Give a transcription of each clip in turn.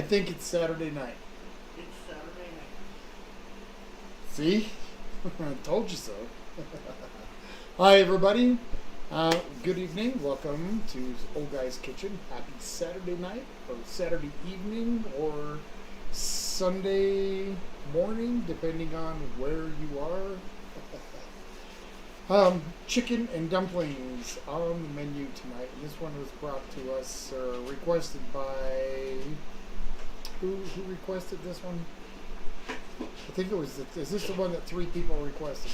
think it's Saturday night. It's Saturday night. See? I told you so. Hi, everybody. Good evening. Welcome to Old Guy's Kitchen. Happy Saturday night, or Saturday evening, or Sunday morning, depending on where you are. Chicken and dumplings on the menu tonight. And this one was brought to us, requested by... Who requested this one? I think it was... Is this the one that 3 people requested?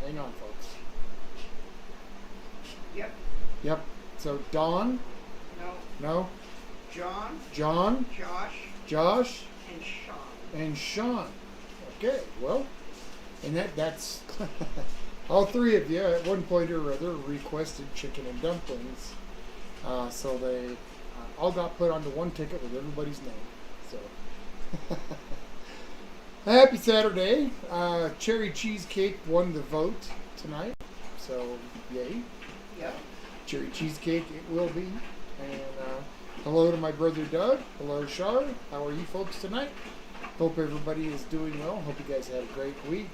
Hang on, folks. Yep. Yep. So, Dawn? No. No? John. John? Josh. Josh? And Sean. And Sean. Okay, well... And that's all 3 of you at one point or other requested chicken and dumplings. So they all got put onto one ticket with everybody's name. So happy Saturday. Cherry cheesecake won the vote tonight. So yay. Yep. Cherry cheesecake it will be. And hello to my brother Doug. Hello Char. How are you folks tonight? Hope everybody is doing well. Hope you guys had a great week.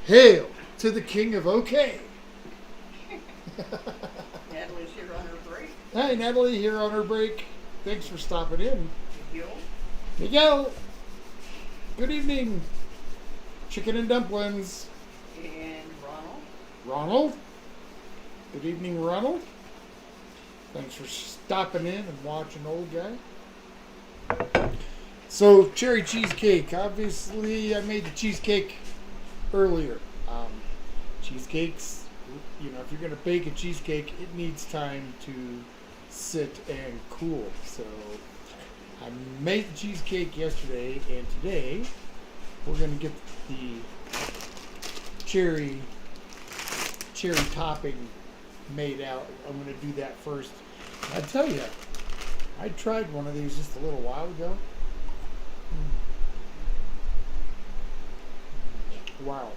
Hail to the king of OK. Natalie's here on her break. Hi, Natalie, here on her break. Thanks for stopping in. Miguel. Miguel, good evening. Chicken and dumplings. And Ronald. Ronald, good evening, Ronald. Thanks for stopping in and watching Old Guy. So, cherry cheesecake. Obviously, I made the cheesecake earlier. Cheesecakes, you know, if you're going to bake a cheesecake, it needs time to sit and cool. So, I made the cheesecake yesterday, and today we're going to get the cherry topping made out. I'm going to do that first. I tell you, I tried one of these just a little while ago. Wow.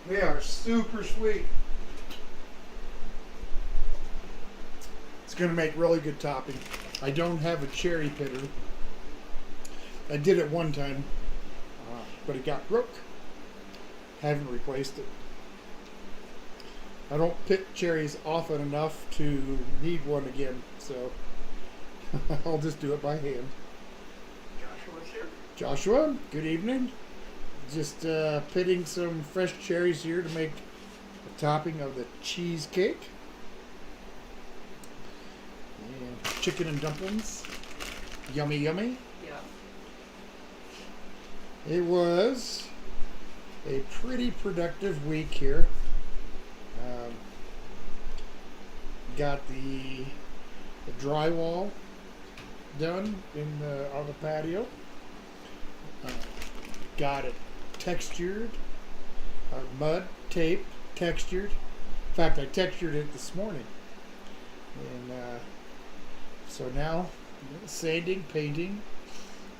They are super sweet. It's going to make really good topping. I don't have a cherry pitter. I did it one time, but it got broke. Haven't replaced it. I don't pick cherries often enough to need one again, so I'll just do it by hand. Joshua's here. Joshua, good evening. Just pitting some fresh cherries here to make the topping of the cheesecake. And chicken and dumplings. Yummy, yummy. Yeah. It was a pretty productive week here. Got the drywall done on the patio. Got it textured, mud tape textured. In fact, I textured it this morning. And so now sanding, painting,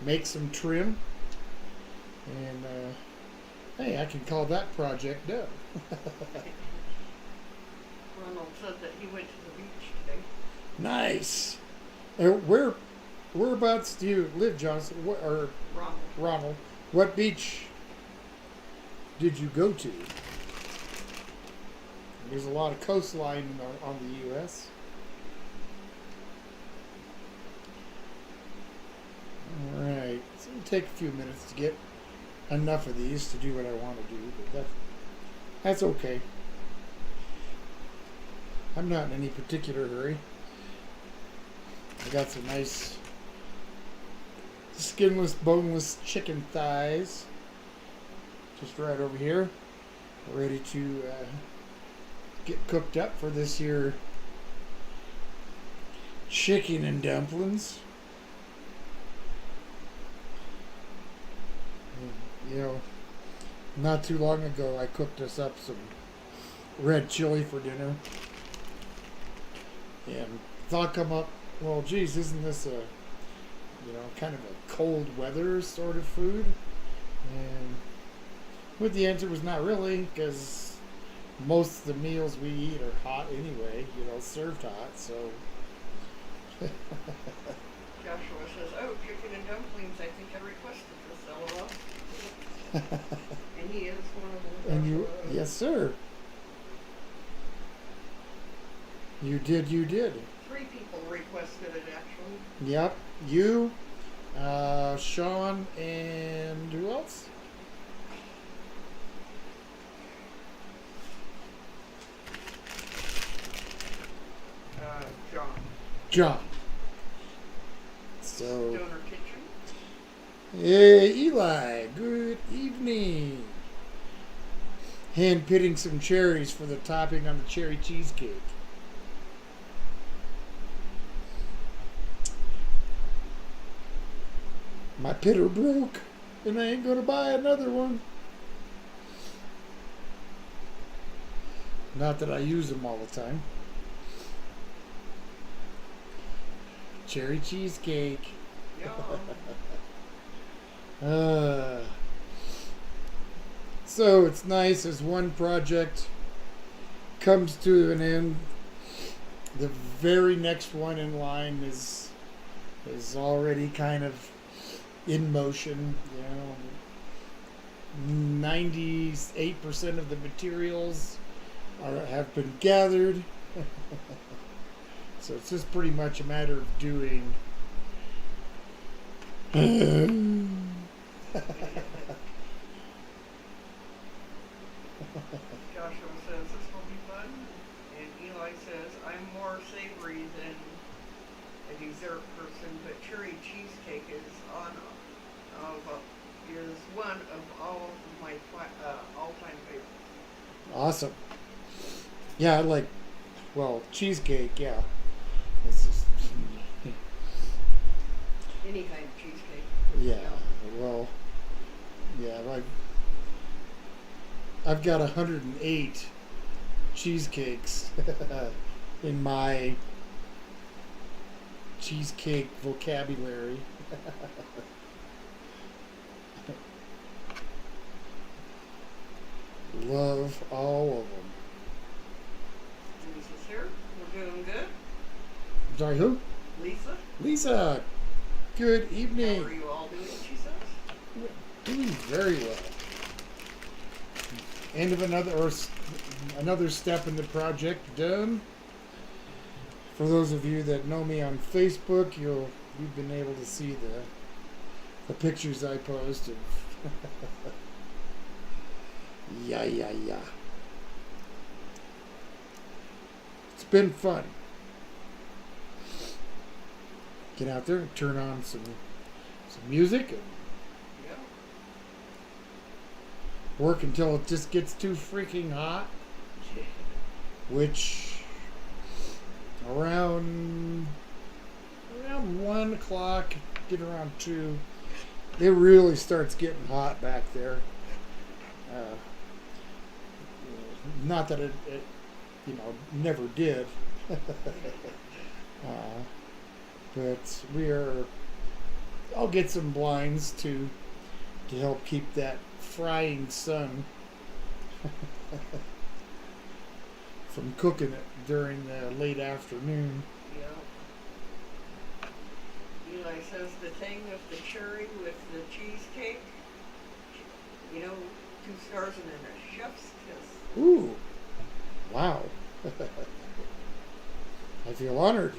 make some trim, and hey, I can call that project done. Ronald said that he went to the beach today. Nice. Whereabouts do you live, Johnson? Or Ronald? What beach did you go to? There's a lot of coastline on the U.S. All right. It's going to take a few minutes to get enough of these to do what I want to do, but that's okay. I'm not in any particular hurry. I got some nice skinless, boneless chicken thighs just right over here, ready to get cooked up for this here chicken and dumplings. You know, not too long ago I cooked us up some red chili for dinner. And thought come up, well, geez, isn't this a, kind of a cold weather sort of food? And with the answer was not really, because most of the meals we eat are hot anyway, served hot, so. Joshua says, "Oh, chicken and dumplings. I think I requested this, LOL." And he is one of them. And you, Joshua. yes, sir. You did. 3 people requested it, actually. Yep. You, Sean, and who else? John. John. So, Donor Kitchen. hey, Eli, good evening. Hand pitting some cherries for the topping on the cherry cheesecake. My pitter broke, and I ain't gonna buy another one. Not that I use them all the time. Cherry cheesecake. Yum. So it's nice as one project comes to an end, the very next one in line is already kind of in motion. 98% of the materials have been gathered. So it's just pretty much a matter of doing. Joshua says, "This will be fun." And Eli says, "I'm more savory than a dessert person, but cherry cheesecake is one of all of my all-time favorites." Awesome. Yeah, I like, cheesecake, yeah. It's just, Any kind of cheesecake. yeah, well, yeah, I've got 108 cheesecakes in my cheesecake vocabulary. Love all of them. Lisa's here. We're doing good. I'm sorry, who? Lisa, Lisa. Good how evening. are you all doing? She says. Doing very well. End of another step in the project done. For those of you that know me on Facebook, you've been able to see the pictures I post of yeah. It's been fun. Get out there and turn on some music and Yeah. work until it just gets too freaking hot, which around 1 o'clock, get around 2, it really starts getting hot back there. Not that it never did. But I'll get some blinds to help keep that frying sun from cooking it during the late afternoon. Yeah. Eli says the thing of the cherry with the cheesecake, 2 stars and then a chef's kiss. Ooh, wow. I feel honored.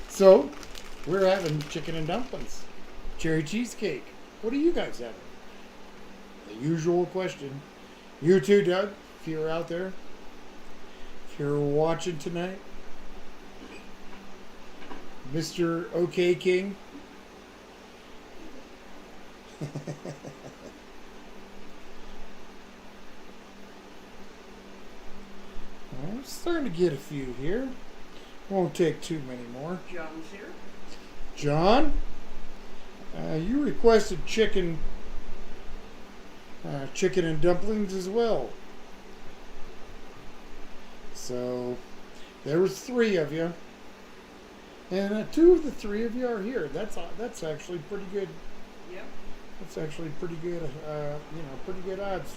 So, we're having chicken and dumplings, cherry cheesecake. What are you guys having? The usual question. You too, Doug, if you're out there, if you're watching tonight. Mr. OK King. I'm starting to get a few here. Won't take too many more. John's here. John, you requested chicken and dumplings as well. So there was 3 of you, and 2 of the 3 of you are here. That's actually pretty good. Yep. That's actually pretty good. Pretty good odds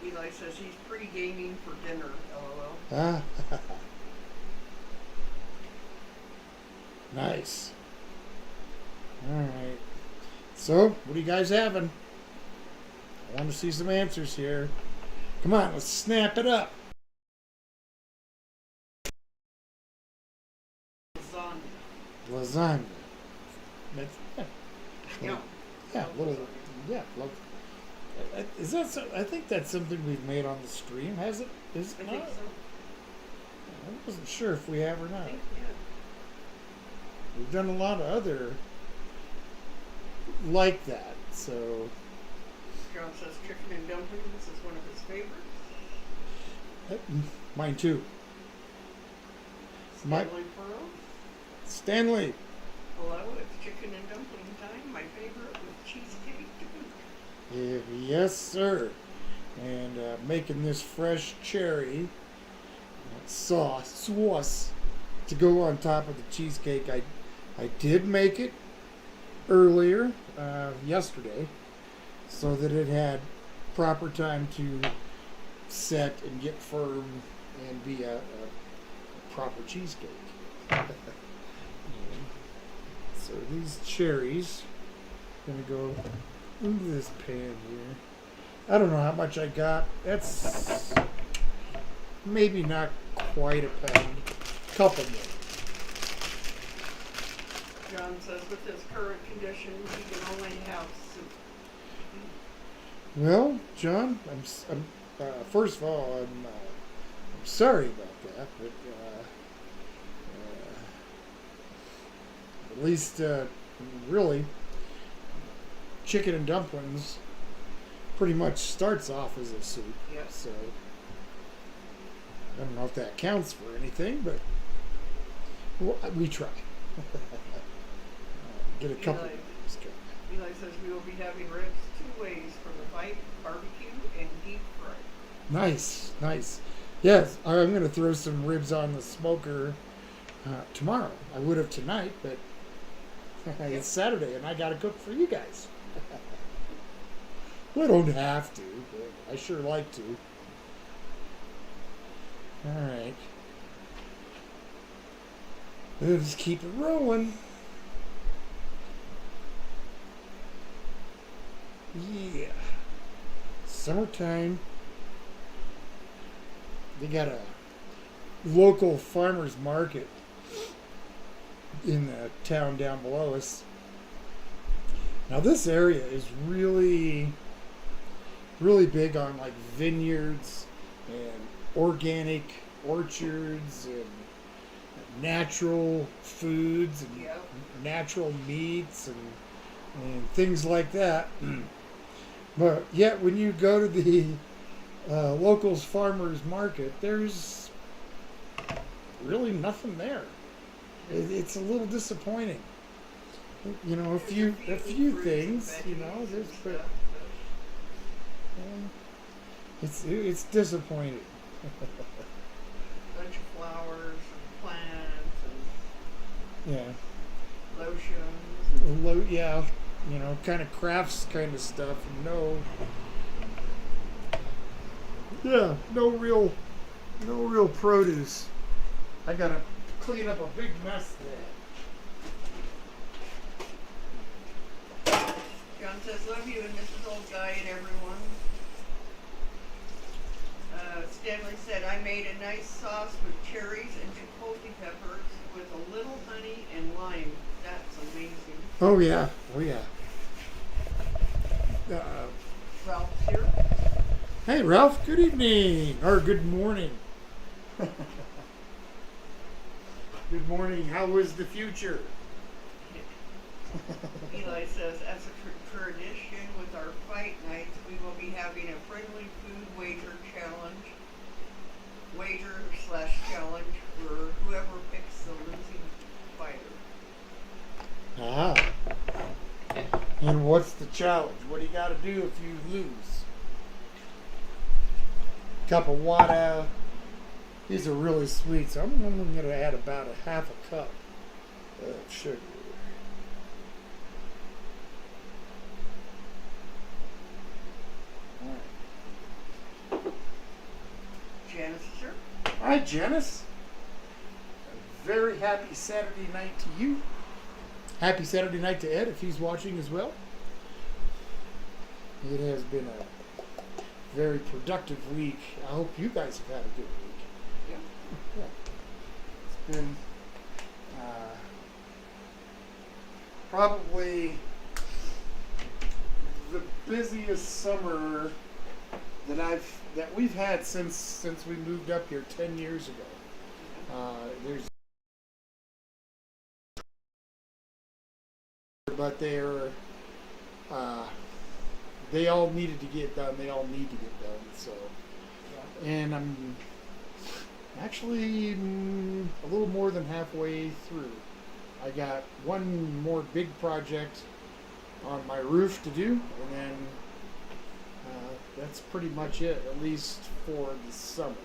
Eli says he's pre-gaming for dinner. LOL. there. Ah, nice. All right. So, what are you guys having? I want to see some answers here. Come on, let's snap it up. Lasagna. That's, Yeah. yeah, little, yeah. Is that so? I think that's something we've made on the stream. Has it? Is it I not? think so. I wasn't sure if we have or I not. think, yeah. We've done a lot of other like that. So John says chicken and dumplings is one of his favorites. mine too. Stanley Pearl. Stanley. Hello, it's chicken and dumpling time. My favorite with cheesecake to boot. Yes, sir. And making this fresh cherry sauce to go on top of the cheesecake. I did make it earlier yesterday so that it had proper time to set and get firm and be a proper cheesecake. So these cherries gonna go into this pan here. I don't know how much I got. That's maybe not quite a pound. Couple more. John says with his current conditions, he can only have soup. Well, John, I'm first of all, I'm sorry about that, but at least really, chicken and dumplings pretty much starts off as a soup. Yep. So I don't know if that counts for anything, but we try. Get a couple of these. Eli says we will be having ribs two ways from the bite, barbecue and deep fry. Nice, nice. Yes, I'm going to throw some ribs on the smoker tomorrow. I would have tonight, but it's Saturday and I got to cook for you guys. I don't have to, but I sure like to. All right. We'll just keep it rolling. Yeah. Summertime. They got a local farmer's market in the town down below us. Now this area is really big on like vineyards and organic orchards and natural foods and Yep. natural meats and things like that. But yet when you go to the locals farmers market, there's really nothing there. It's a little disappointing. You know, a few things. You know, there's but it's disappointing. Bunch of flowers and plants and Yeah. lotions. Yeah, you know, kind of crafts kind of stuff. No real produce. I gotta clean up a big mess there. John says, love you and Mrs. Old Guy and everyone. Stanley said, I made a nice sauce with cherries and chipotle peppers with a little honey and lime. That's amazing. Oh yeah. Ralph's here. Hey Ralph, good evening or good morning. Good morning. How was the future? Eli says, as a tradition with our fight nights, we will be having a friendly food wager/challenge for whoever picks the losing fighter. Ah. And what's the challenge? What do you got to do if you lose? Cup of water. These are really sweet, so I'm only going to add about a half a cup of sugar. right, Janice. A very happy Saturday night to you. Happy Saturday night to Ed if he's watching as well. It has been a very productive week. I hope you guys have had a good week. Yeah. It's been probably the busiest summer that we've had since we moved up here 10 years ago. But they all needed to get done. They all need to get done. So, and I'm actually a little more than halfway through. I got one more big project on my roof to do, and then that's pretty much it, at least for the summer.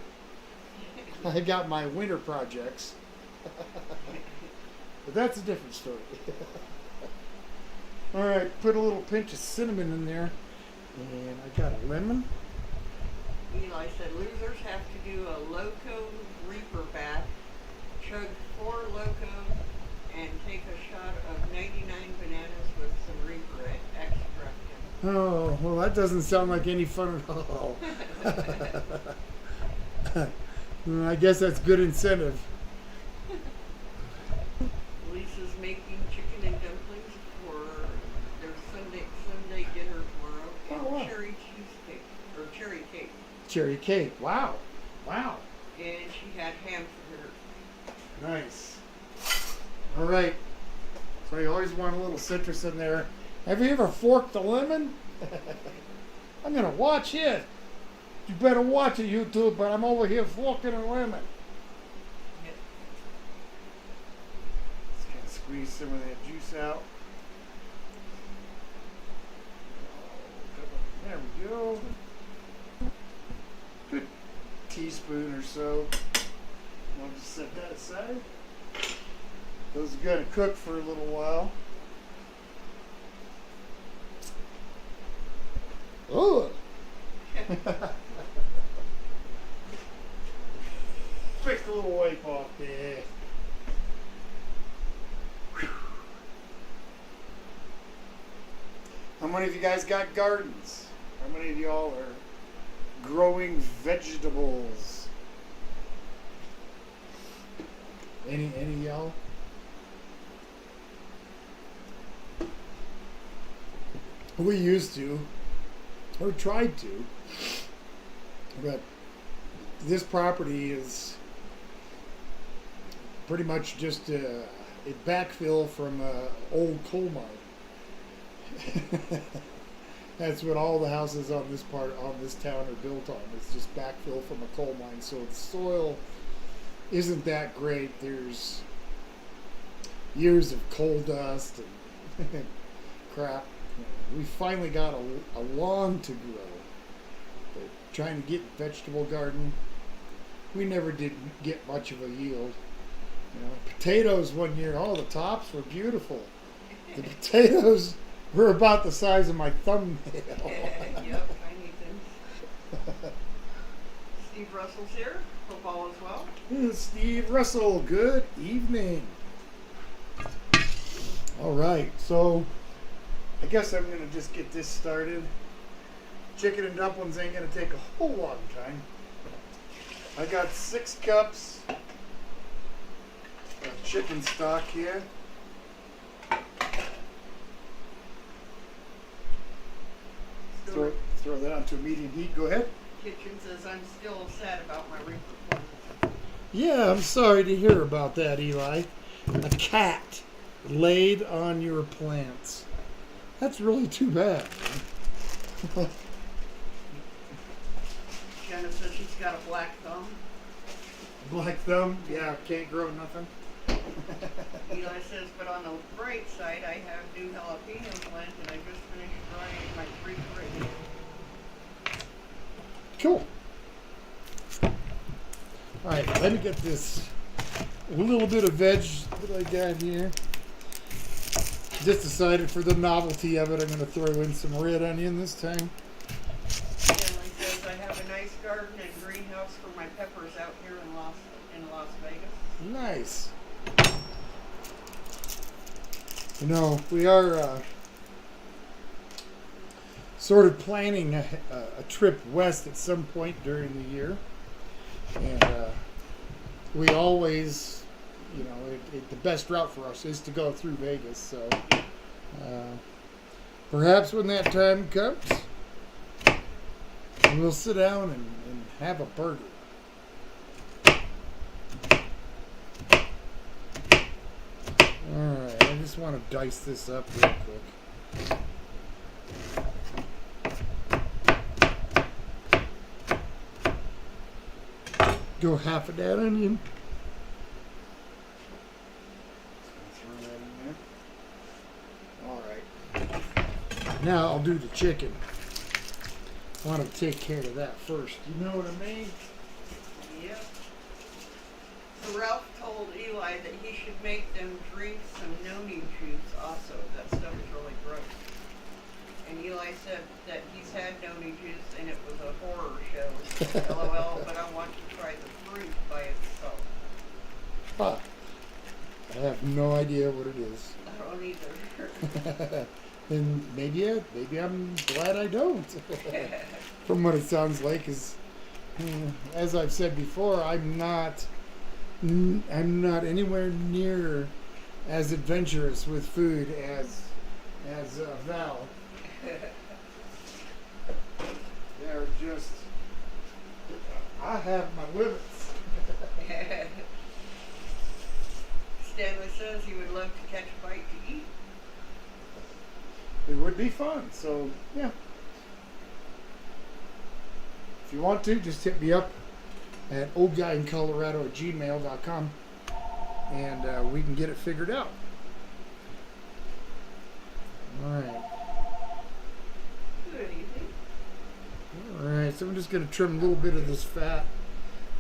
I got my winter projects, but that's a different story. All right, put a little pinch of cinnamon in there, and I got a lemon. Eli said losers have to do a Loco Reaper bath, chug 4 Locos, and take a shot of 99 bananas with some Reaper extract. Oh, well, that doesn't sound like any fun at all. I guess that's good incentive. Lisa's making chicken and dumplings for their Sunday dinner tomorrow, and Oh, wow. cherry cheesecake, or cherry cake. Cherry cake. Wow. Wow. And she had ham for dinner. Nice. All right. So you always want a little citrus in there. Have you ever forked a lemon? I'm going to watch it. You better watch it, YouTube, but I'm over here forking a lemon. Yep. Just kind of squeeze some of that juice out. There we go. Good teaspoon or so. I'll just set that aside. Those are going to cook for a little while. Oh! Pick the little wipe off there. Whew. How many of you guys got gardens? How many of y'all are growing vegetables? Any of y'all? We used to, or tried to, but this property is pretty much just a backfill from an old coal mine. That's what all the houses on this town are built on. It's just backfill from a coal mine, so the soil isn't that great. There's years of coal dust and crap. We finally got a lawn to grow. But trying to get vegetable garden, we never did get much of a yield. Potatoes one year, the tops were beautiful. The potatoes were about the size of my thumbnail. Yep, I need them. Steve Russell's here. Hope all is well. Steve Russell, good evening. All right, so I guess I'm going to just get this started. Chicken and dumplings ain't going to take a whole long time. I got 6 cups of chicken stock here. Throw that onto a medium heat. Go ahead. Kitchen says I'm still sad about my Reaper plants. Yeah, I'm sorry to hear about that, Eli. A cat laid on your plants. That's really too bad. Jenna says she's got a black thumb. Black thumb? Yeah, can't grow nothing. Eli says, but on the bright side, I have new jalapeno plant, and I just finished drying my 3 crates. Cool. All right, let me get this little bit of veg that I got here. Just decided for the novelty of it, I'm going to throw in some red onion this time. Stanley says, I have a nice garden and greenhouse for my peppers out here in Los Nice. You know, we are sort of planning a trip west at some point during the year. And we always, you know, the best route for us is to go through Vegas. So perhaps when that time comes, we'll sit down and have a burger. Alright, I just want to dice this up real quick. Go half of that onion. Throw that in there. Alright. Now I'll do the chicken. I want to take care of that first. You know what I mean? Yep. So Ralph told Eli that he should make them drink some noni juice also. That stuff is really gross. And Eli said that he's had noni juice and it was a horror show. LOL, but I want to try the fruit by itself. Huh. I have no idea what it is. I don't either. And maybe I'm glad I don't. From what it sounds like, is as I've said before, I'm not anywhere near as adventurous with food as Val. They're just, I have my limits. Stanley says he would love to catch a bite to eat. It would be fun. So yeah, if you want to, just hit me up at oldguyincolorado@gmail.com and we can get it figured out. All right. Good evening. All right. So I'm just going to trim a little bit of this fat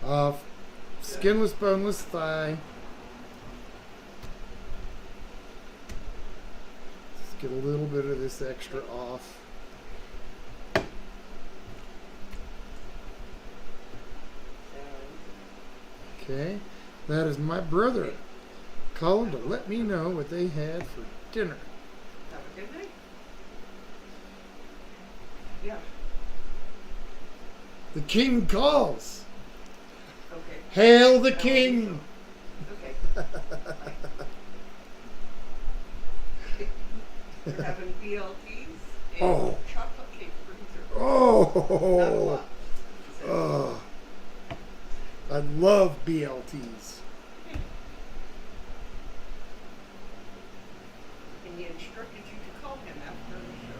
off. Skinless, boneless thigh. Just get a little bit of this extra off. Okay, that is my brother calling to let me know what they had for dinner. Have a good night. Yeah. The king calls. Okay. Hail the king. Okay. We're having BLTs and chocolate cake for dessert. Not a Oh, lot. oh, I love BLTs. And he instructed you to call him after the show.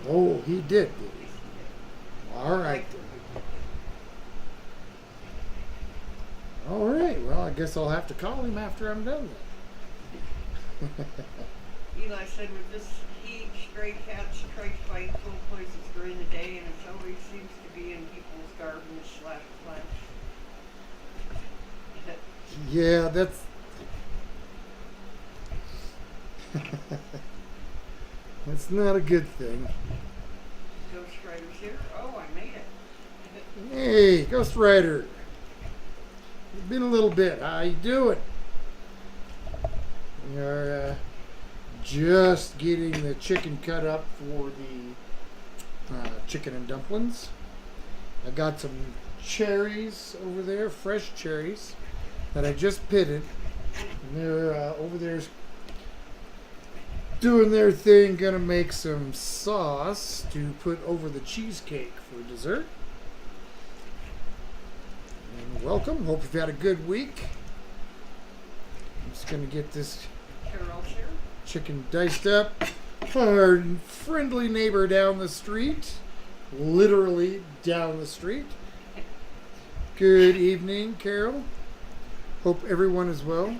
Oh, he did. At least he did. All right. All right. Well, I guess I'll have to call him after I'm done then. Eli said with this heat, stray cats try to find cool places during the day, and it always seems to be in people's gardens / flats. Yeah, that's. That's not a good thing. Ghost Rider's here. Oh, I made it. Hey, Ghost Rider. It's been a little bit. How you doing? We are just getting the chicken cut up for the chicken and dumplings. I got some cherries over there, fresh cherries, that I just pitted. And they're over there doing their thing, gonna make some sauce to put over the cheesecake for dessert. And welcome. Hope you've had a good week. I'm just gonna get this Carol's here. chicken diced up. Our friendly neighbor down the street, literally down the street. Good evening, Carol. Hope everyone is well.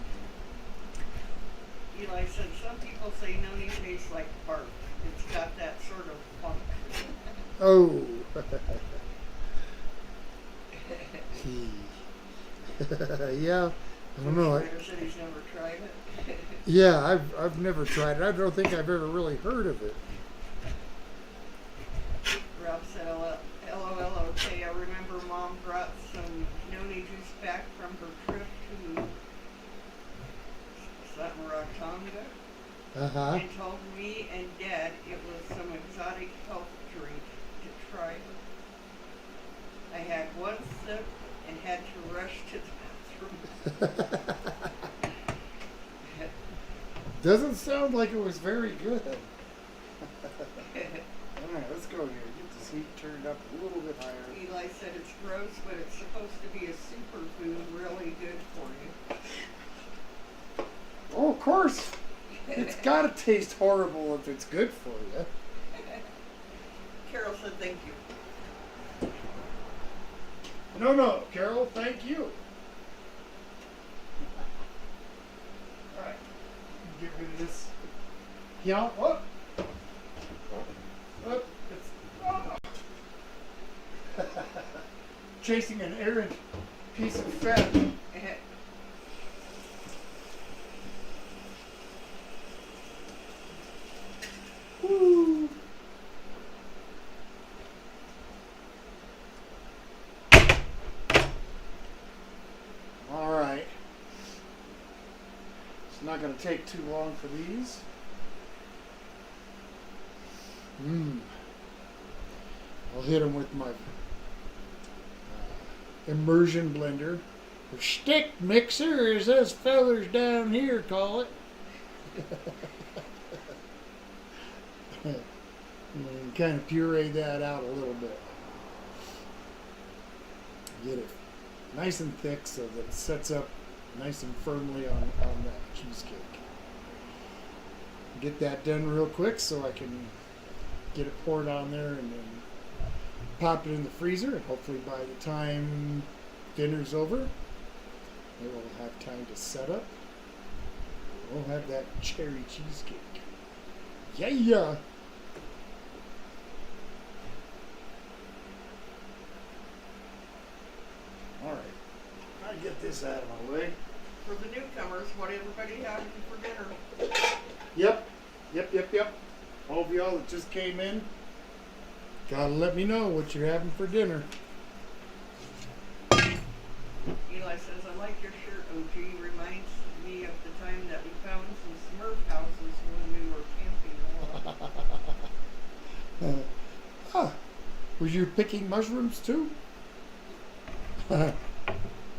Eli said some people say noni tastes like bark. It's got that sort of funk. Oh. Yeah, I don't know. Ghost Rider said he's never tried it. Yeah, I've never tried it. I don't think I've ever really heard of it. Ralph said, LOL, okay, I remember Mom brought some noni juice back from her trip to at Rarotonga Uh-huh. and told me and Dad it was some exotic health drink to try. I had one sip and had to rush to the bathroom. Doesn't sound like it was very good. Alright, let's go here. Get this heat turned up a little bit higher. Eli said it's gross, but it's supposed to be a superfood, really good for you. Oh, of course. It's got to taste horrible if it's good for you. Carol said thank you. No, Carol, thank you. All right, get rid of this. Yeah, what? What? It's chasing an errant piece of fat. Woo. All right. It's not going to take too long for these. I'll hit them with my immersion blender, or stick mixer, as us fellers down here call it. And kind of puree that out a little bit. Get it nice and thick so that it sets up nice and firmly on that cheesecake. Get that done real quick so I can get it poured on there and then pop it in the freezer, and hopefully by the time dinner's over, it will have time to set up. We'll have that cherry cheesecake. Yeah! Alright, I'll get this out of my way. For the newcomers, what everybody having for dinner? Yep. All of y'all that just came in, gotta let me know what you're having for dinner. Eli says, I like your shirt, OG. Reminds me of the time that we found some Smurf houses when we were camping. Was you picking mushrooms too?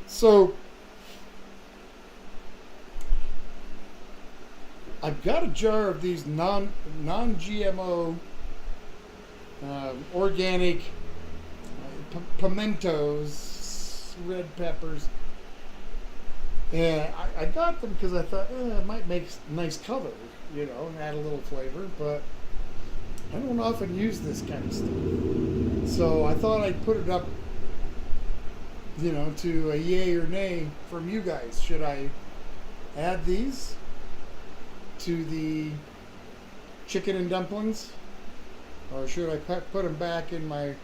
So, I've got a jar of these non-GMO organic pimentos, red peppers, and I got them because I thought it might make nice color, and add a little flavor, but I don't often use this kind of stuff. So I thought I'd put it up, to a yay or nay from you guys. Should I add these to the chicken and dumplings, or should I put them back in my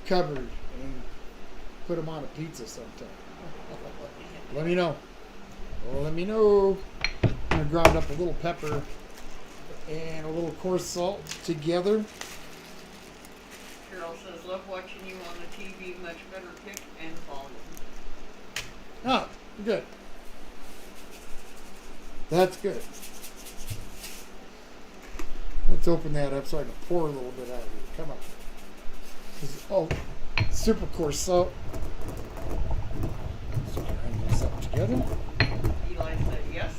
cupboard and put them on a pizza sometime? Let me know. I'm gonna grind up a little pepper and a little coarse salt together. Carol says, love watching you on the TV, much better pick and volume. Ah, good. That's good. Let's open that up so I can pour a little bit out of it. Come on. Super coarse salt. Let's grind this up together. Eli said yes.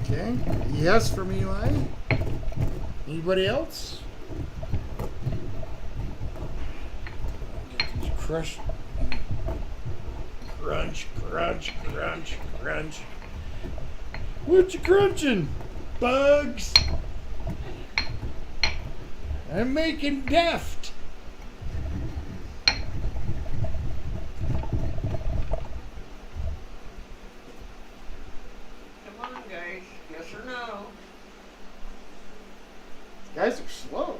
Okay. Yes from Eli. Anybody else? Get these crushed. Crunch, crunch, crunch, crunch. What you crunching, bugs? I'm making deft. Come on, guys. Yes or no? Guys are slow.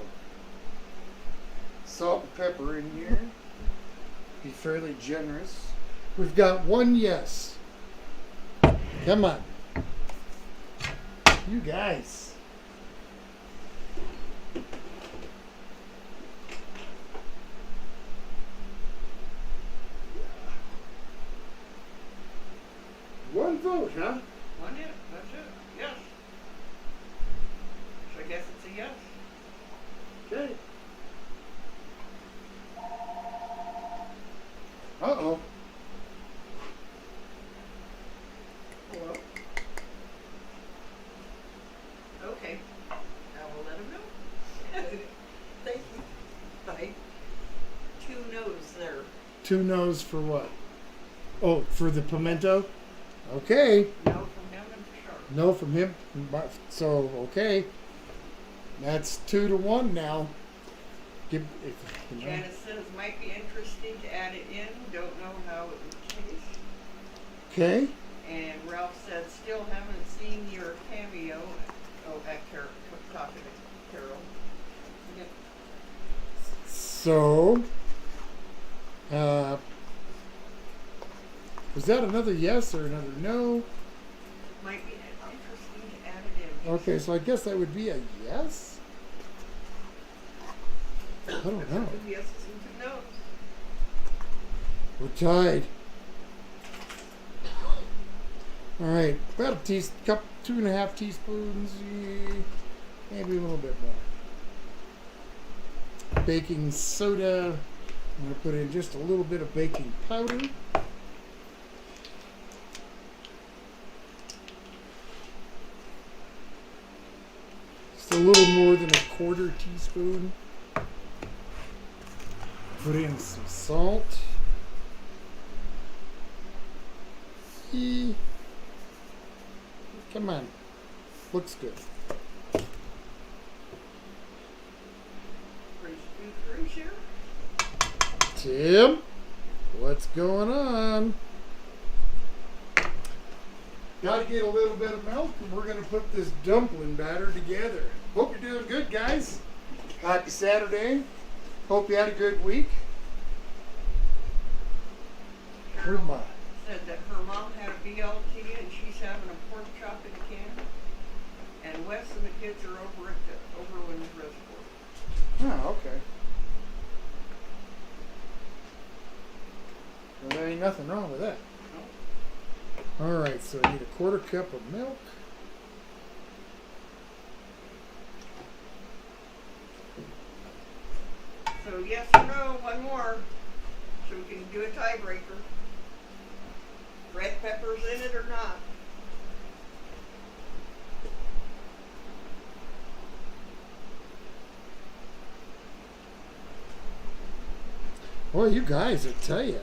Salt and pepper in here. Be fairly generous. We've got one yes. Come on. You guys. One vote. vote, huh? One hit, that's it. Yes. So I guess it's a yes. Okay. Uh-oh. Hello? Okay. I will let him know. Thank you. Bye. 2 no's there. 2 no's for what? Oh, for the pimento? Okay. No from him and for sure. No from him. So, okay. That's 2-1 now. Give, if, you know. Janice says might be interesting to add it in. Don't know how it would taste. Okay. And Ralph said still haven't seen your cameo. Oh, at Carol, talking to Carol. Yep. So, was that another yes or another no? Might be interesting to add it in. Okay, so I guess that would be a yes? I don't know. Yeses and 2 no's. We're tied. All right, about a cup, 2.5 teaspoons, maybe a little bit more. Baking soda. I'm going to put in just a little bit of baking powder. Just a little more than 1/4 teaspoon. Put in some salt. Come on. Looks good. Cruise here. Tim, what's going on? Got to get a little bit of milk, and we're going to put this dumpling batter together. Hope you're doing good, guys. Happy Saturday. Hope you had a good week. Where's my? Said that her mom had a BLT and she's having a pork chop in a can. And Wes and the kids are over at the Overland Reservoir. Oh, okay. Well, there ain't nothing wrong with that. No. All right, so I need 1/4 cup of milk. So yes or no, one more. So we can do a tiebreaker. Red peppers in it or not? Boy, you guys, I tell you,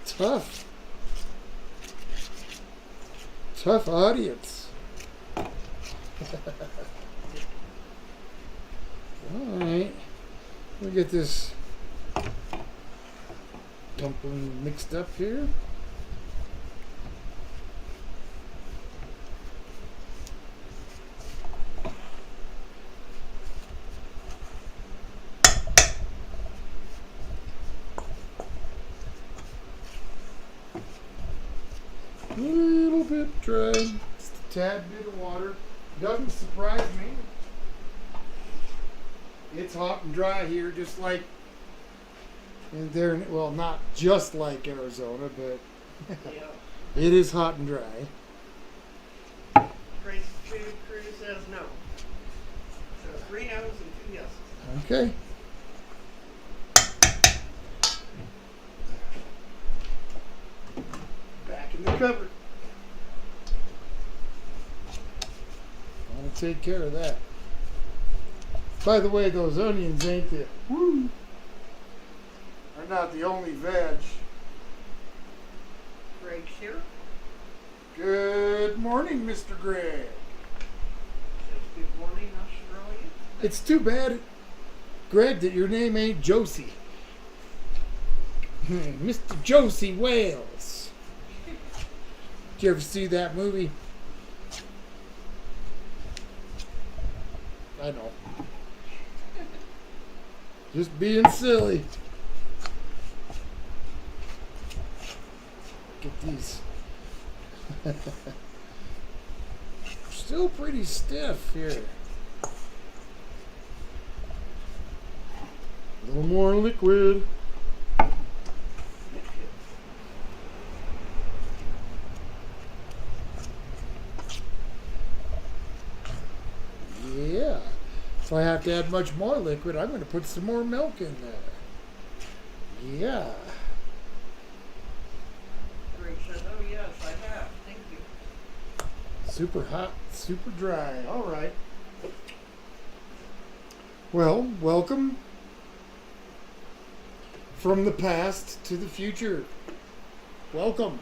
tough audience. All right, we'll get this dumpling mixed up here. A little bit dry, just a tad bit of water. Doesn't surprise me. It's hot and dry here, just like in there. Well, not just like Arizona, but Yeah. it is hot and dry. Grace Cruz says no. So 3 no's and 2 yeses. Okay. Back in the cupboard. I want to take care of that. By the way, those onions ain't the are not the only veg. Greg's here. Good morning, Mr. Greg. Says good morning, Australia. It's too bad, Greg, that your name ain't Josie. Mr. Josie Wales. Did you ever see that movie? I know. Just being silly. Get these. Still pretty stiff here. A little more liquid. If I have to add much more liquid, I'm going to put some more milk in there. Yeah. Greg says, oh yes, I have. Thank you. Super hot, super dry. All right. Well, welcome from the past to the future. Welcome.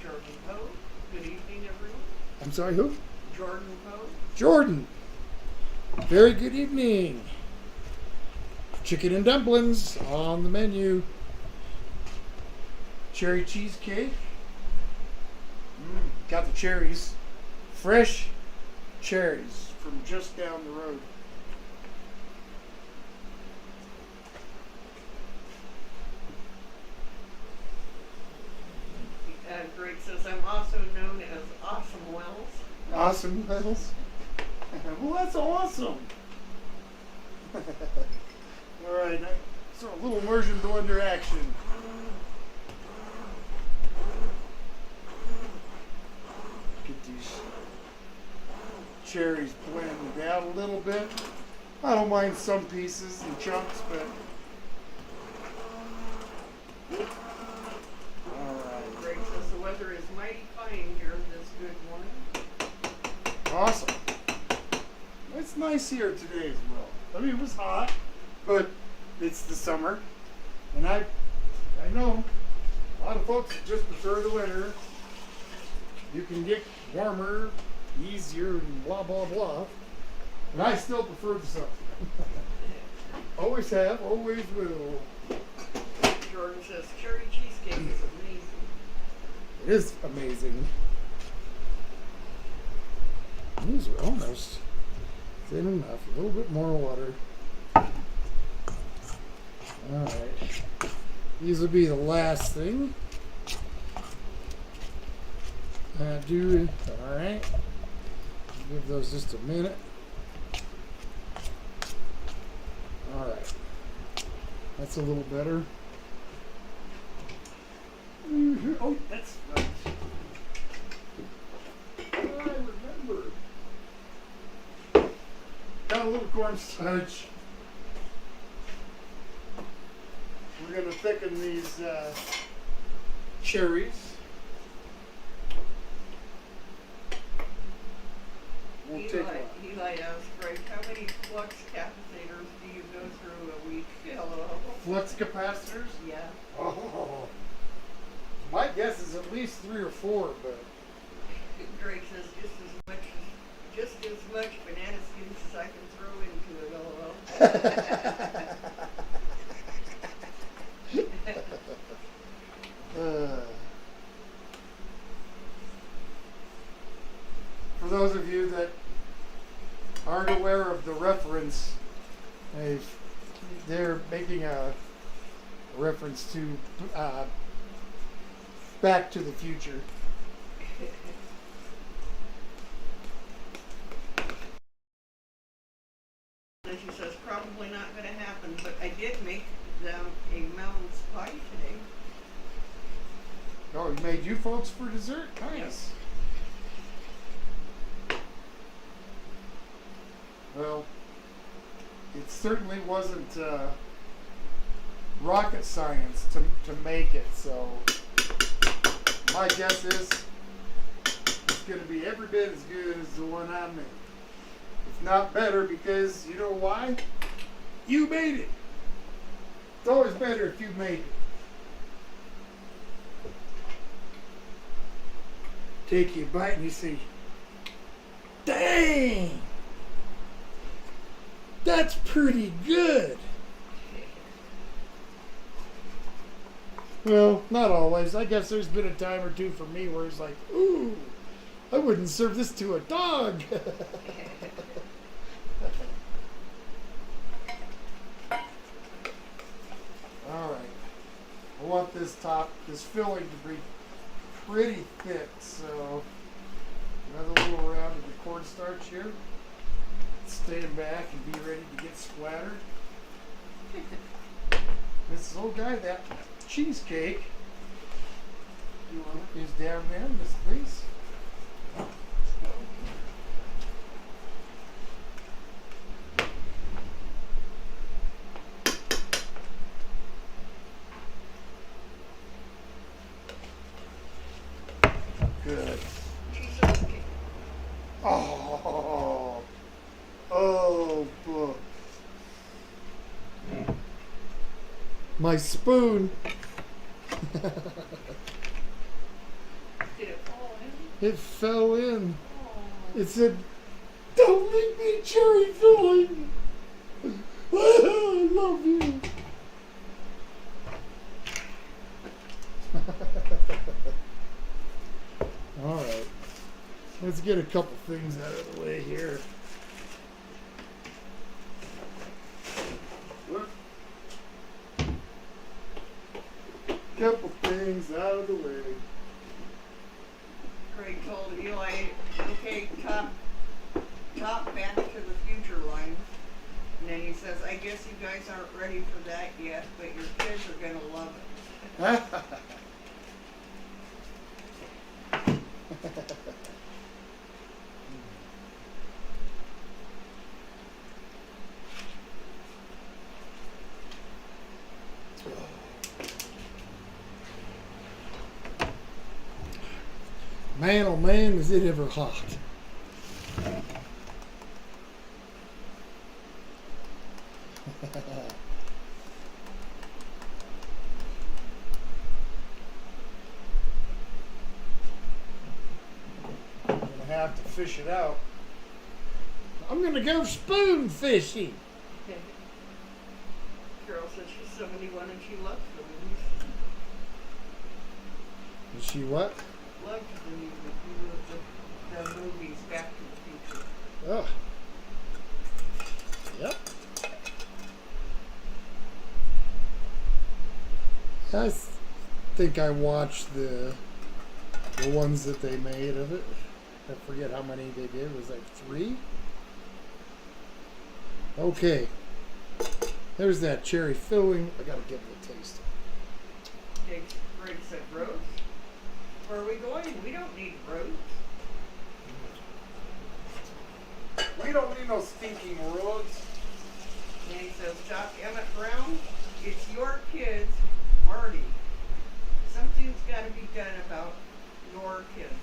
Jordan Poe. Good evening, everyone. I'm sorry, who? Jordan Poe. Jordan. Very good evening. Chicken and dumplings on the menu. Cherry cheesecake. Got the cherries. Fresh cherries from just down the road. Greg says, I'm also known as Awesome Wells. Awesome Wells. Well, that's awesome. All right, so a little immersion blender action. Get these cherries blended out a little bit. I don't mind some pieces and chunks, but all right. Greg says the weather is mighty fine here this good morning. Awesome. It's nice here today as well. I mean, it was hot, but it's the summer, and I know a lot of folks just prefer the winter. You can get warmer, easier, and blah blah blah. And I still prefer the summer. Always have, always will. Jordan says cherry cheesecake is amazing. It is amazing. These are almost thin enough. A little bit more water. Alright. These will be the last thing I do. Alright. Give those just a minute. Alright. That's a little better. Oh, that's right. I remember. Got a little cornstarch. We're going to thicken these cherries. We'll take one. Eli asked, Greg, how many flux capacitors do you go through a week? Hello. Flux capacitors? Yeah. Oh. My guess is at least 3 or 4, but Greg says just as much banana skins as I can throw into it. LOL. For those of you that aren't aware of the reference, they're making a reference to Back to the Future. And she says, probably not going to happen, but I did make them a mountain's pie today. Oh, he made you folks for dessert? Nice. Well, it certainly wasn't rocket science to make it, so my guess is it's going to be every bit as good as the one I made. If not better, because you know why? You made it. It's always better if you made it. Take you a bite and you say, dang, that's pretty good. Well, not always. I guess there's been a time or two for me where it's like, ooh, I wouldn't serve this to a dog. All right. I want this filling to be pretty thick, so another little round of the cornstarch here. Stand back and be ready to get splattered. Mrs. Old Guy, that cheesecake is down there, Miss, please. Oh, oh, boy. My spoon. Did it fall in? It fell in. Oh. It said, "Don't make me cherry filling." I love you. All right. Let's get a couple things out of the way here. Couple things out of the way. Craig told Eli, okay, top Back to the Future line. And then he says, I guess you guys aren't ready for that yet, but your kids are going to love it. Man, oh man, is it ever hot. I'm gonna have to fish it out. I'm gonna go spoon fishing. Girl said she's 71 and she loves the movies. Is she what? Loves the movies Back to the Future. Oh. Yep. I think I watched the ones that they made of it. I forget how many they did. It was like 3? Okay. There's that cherry filling. I gotta give it a taste. Greg said, Rose? Where are we going? We don't need roads. We don't need no stinking roads. And he says, Doc Emmett Brown, it's your kids, Marty. Something's got to be done about your kids.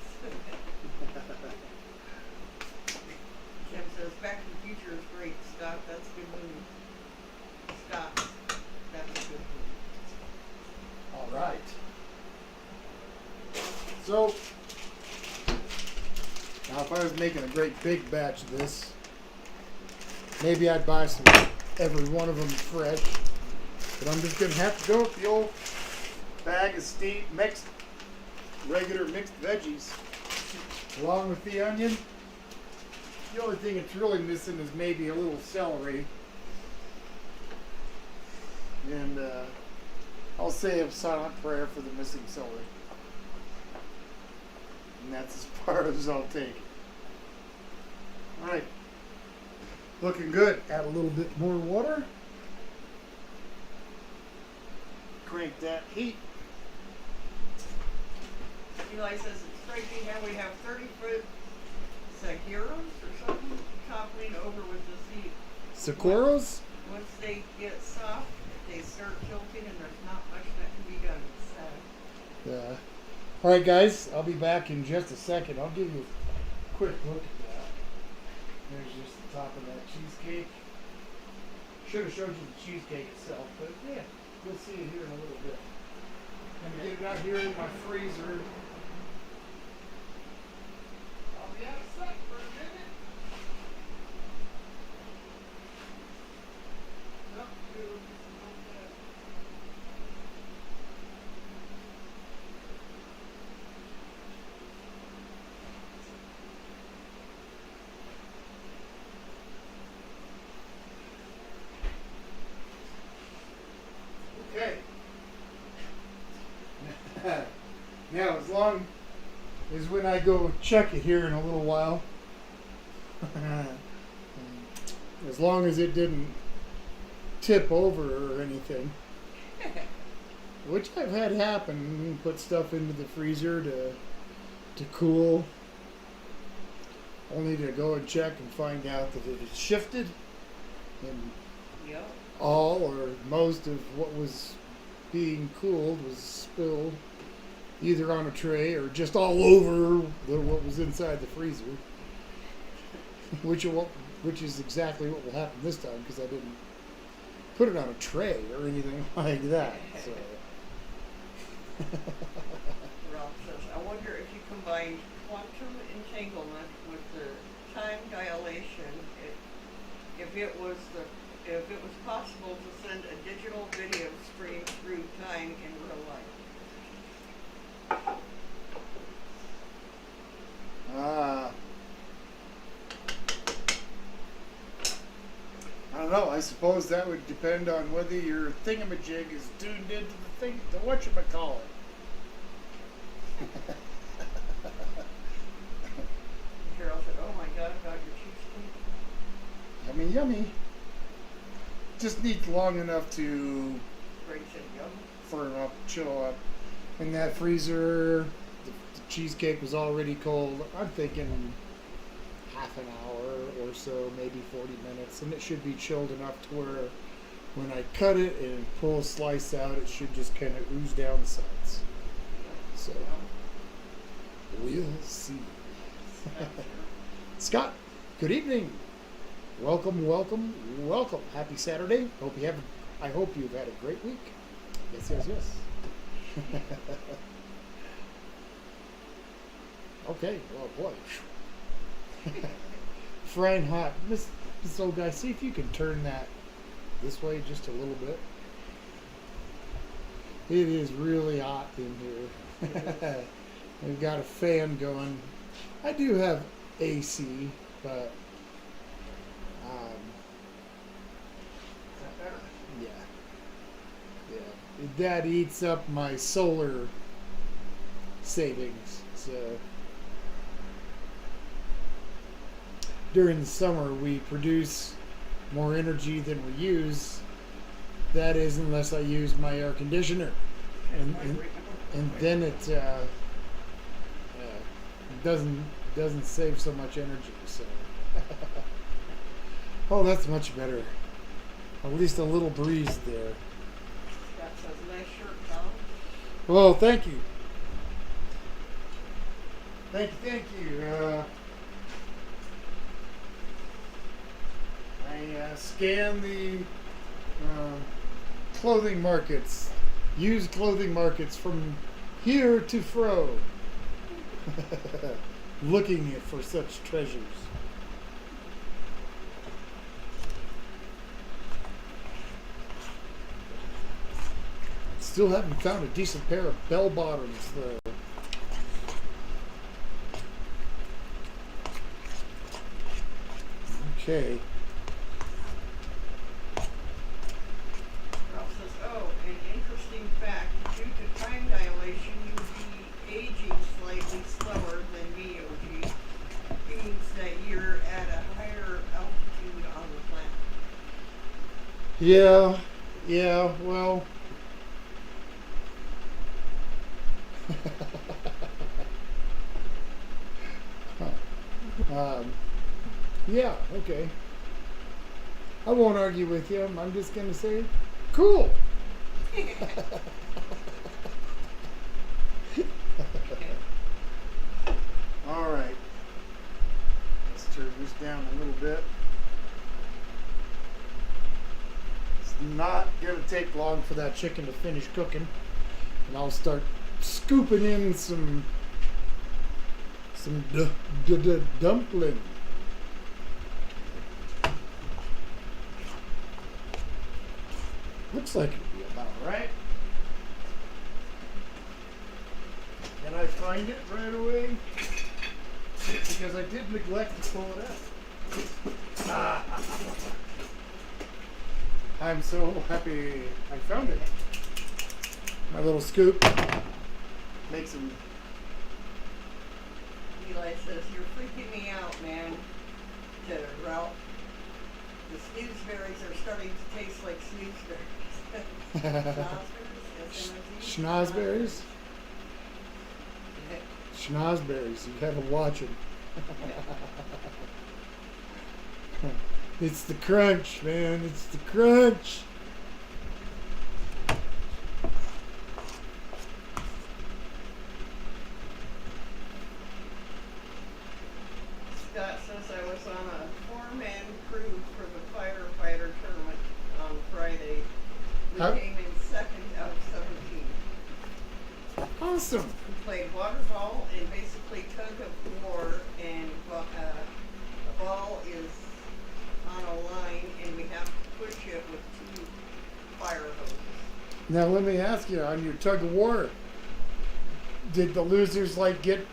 Tim says, Back to the Future is great, Scott. That's a good movie. Scott, that's a good movie. All right. So, now if I was making a great big batch of this, maybe I'd buy some, every one of them fresh. But I'm just going to have to go with the old bag of regular mixed veggies, along with the onion. The only thing it's really missing is maybe a little celery. And I'll say a silent prayer for the missing celery. And that's as far as I'll take. Alright. Looking good. Add a little bit more water. Crank that heat. Eli says it's striking how we have 30-foot Saguaros or something toppling over with the seed. Sakuras? Once they get soft, they start tilting and there's not much that can be done. It's sad. Yeah. Alright guys, I'll be back in just a second. I'll give you a quick look at that. There's just the top of that cheesecake. Should have showed you the cheesecake itself, but yeah, you'll see it here in a little bit. I'm going to get it out here in my freezer. I'll be out of sight for a minute. Nope, here, we'll get some more of that. Okay. Now, as long as when I go check it here in a little while, as long as it didn't tip over or anything, which I've had happen, put stuff into the freezer to cool, only to go and check and find out that it had shifted and Yep. all or most of what was being cooled was spilled either on a tray or just all over what was inside the freezer. which is exactly what will happen this time because I didn't put it on a tray or anything like that. So. Ralph says, I wonder if you combined quantum entanglement with the time dilation, if it was possible to send a digital video stream through time in real life. I don't know. I suppose that would depend on whether your thingamajig is tuned into the thing, to whatchamacallit. Carol said, oh my God, about your cheesecake. Yummy, yummy. Just needs long enough to Greg said, yum. firm up, chill up. In that freezer, the cheesecake was already cold. I'm thinking half an hour or so, maybe 40 minutes, and it should be chilled enough to where when I cut it and pull a slice out, it should just kind of ooze down the sides. So we'll see. Scott, good evening. Welcome, welcome, welcome. Happy Saturday. I hope you've had a great week. Yes, yes, yes. Okay. Oh boy. Frying hot. This old guy, see if you can turn that this way just a little bit. It is really hot in here. We've got a fan going. I do have AC, but yeah. That eats up my solar savings. So during the summer, we produce more energy than we use. That is, unless I use my air conditioner, and then it doesn't save so much energy. So, oh, that's much better. At least a little breeze there. Scott says, nice shirt, Tom. Well, thank you. Thank you. I scan the clothing markets, used clothing markets from here to fro, looking for such treasures. Still haven't found a decent pair of bell bottoms though. Okay. Ralph says, oh, an interesting fact. Due to time dilation, you will be aging slightly slower than me, OG. Means that you're at a higher altitude on the planet. Yeah, well. Yeah, okay. I won't argue with you. I'm just going to say, cool. All right. Let's turn this down a little bit. It's not going to take long for that chicken to finish cooking. And I'll start scooping in some dumpling. Looks like it'll be about right. Can I find it right away? Because I did neglect to pull it out. I'm so happy I found it. My little scoop makes them. Eli says, you're freaking me out, man. To Ralph. The snoozeberries are starting to taste like snoozeberries. Schnozberries? Schnozberries. You gotta watch them. It's the crunch, man. It's the crunch. Scott says, I was on a 4-man crew for the firefighter tournament on Friday. We How- came in second out of 17. Awesome. We played water ball and basically tug of war, and a ball is on a line, and we have to push it with 2 fire hoses. Now let me ask you, on your tug of war, did the losers like get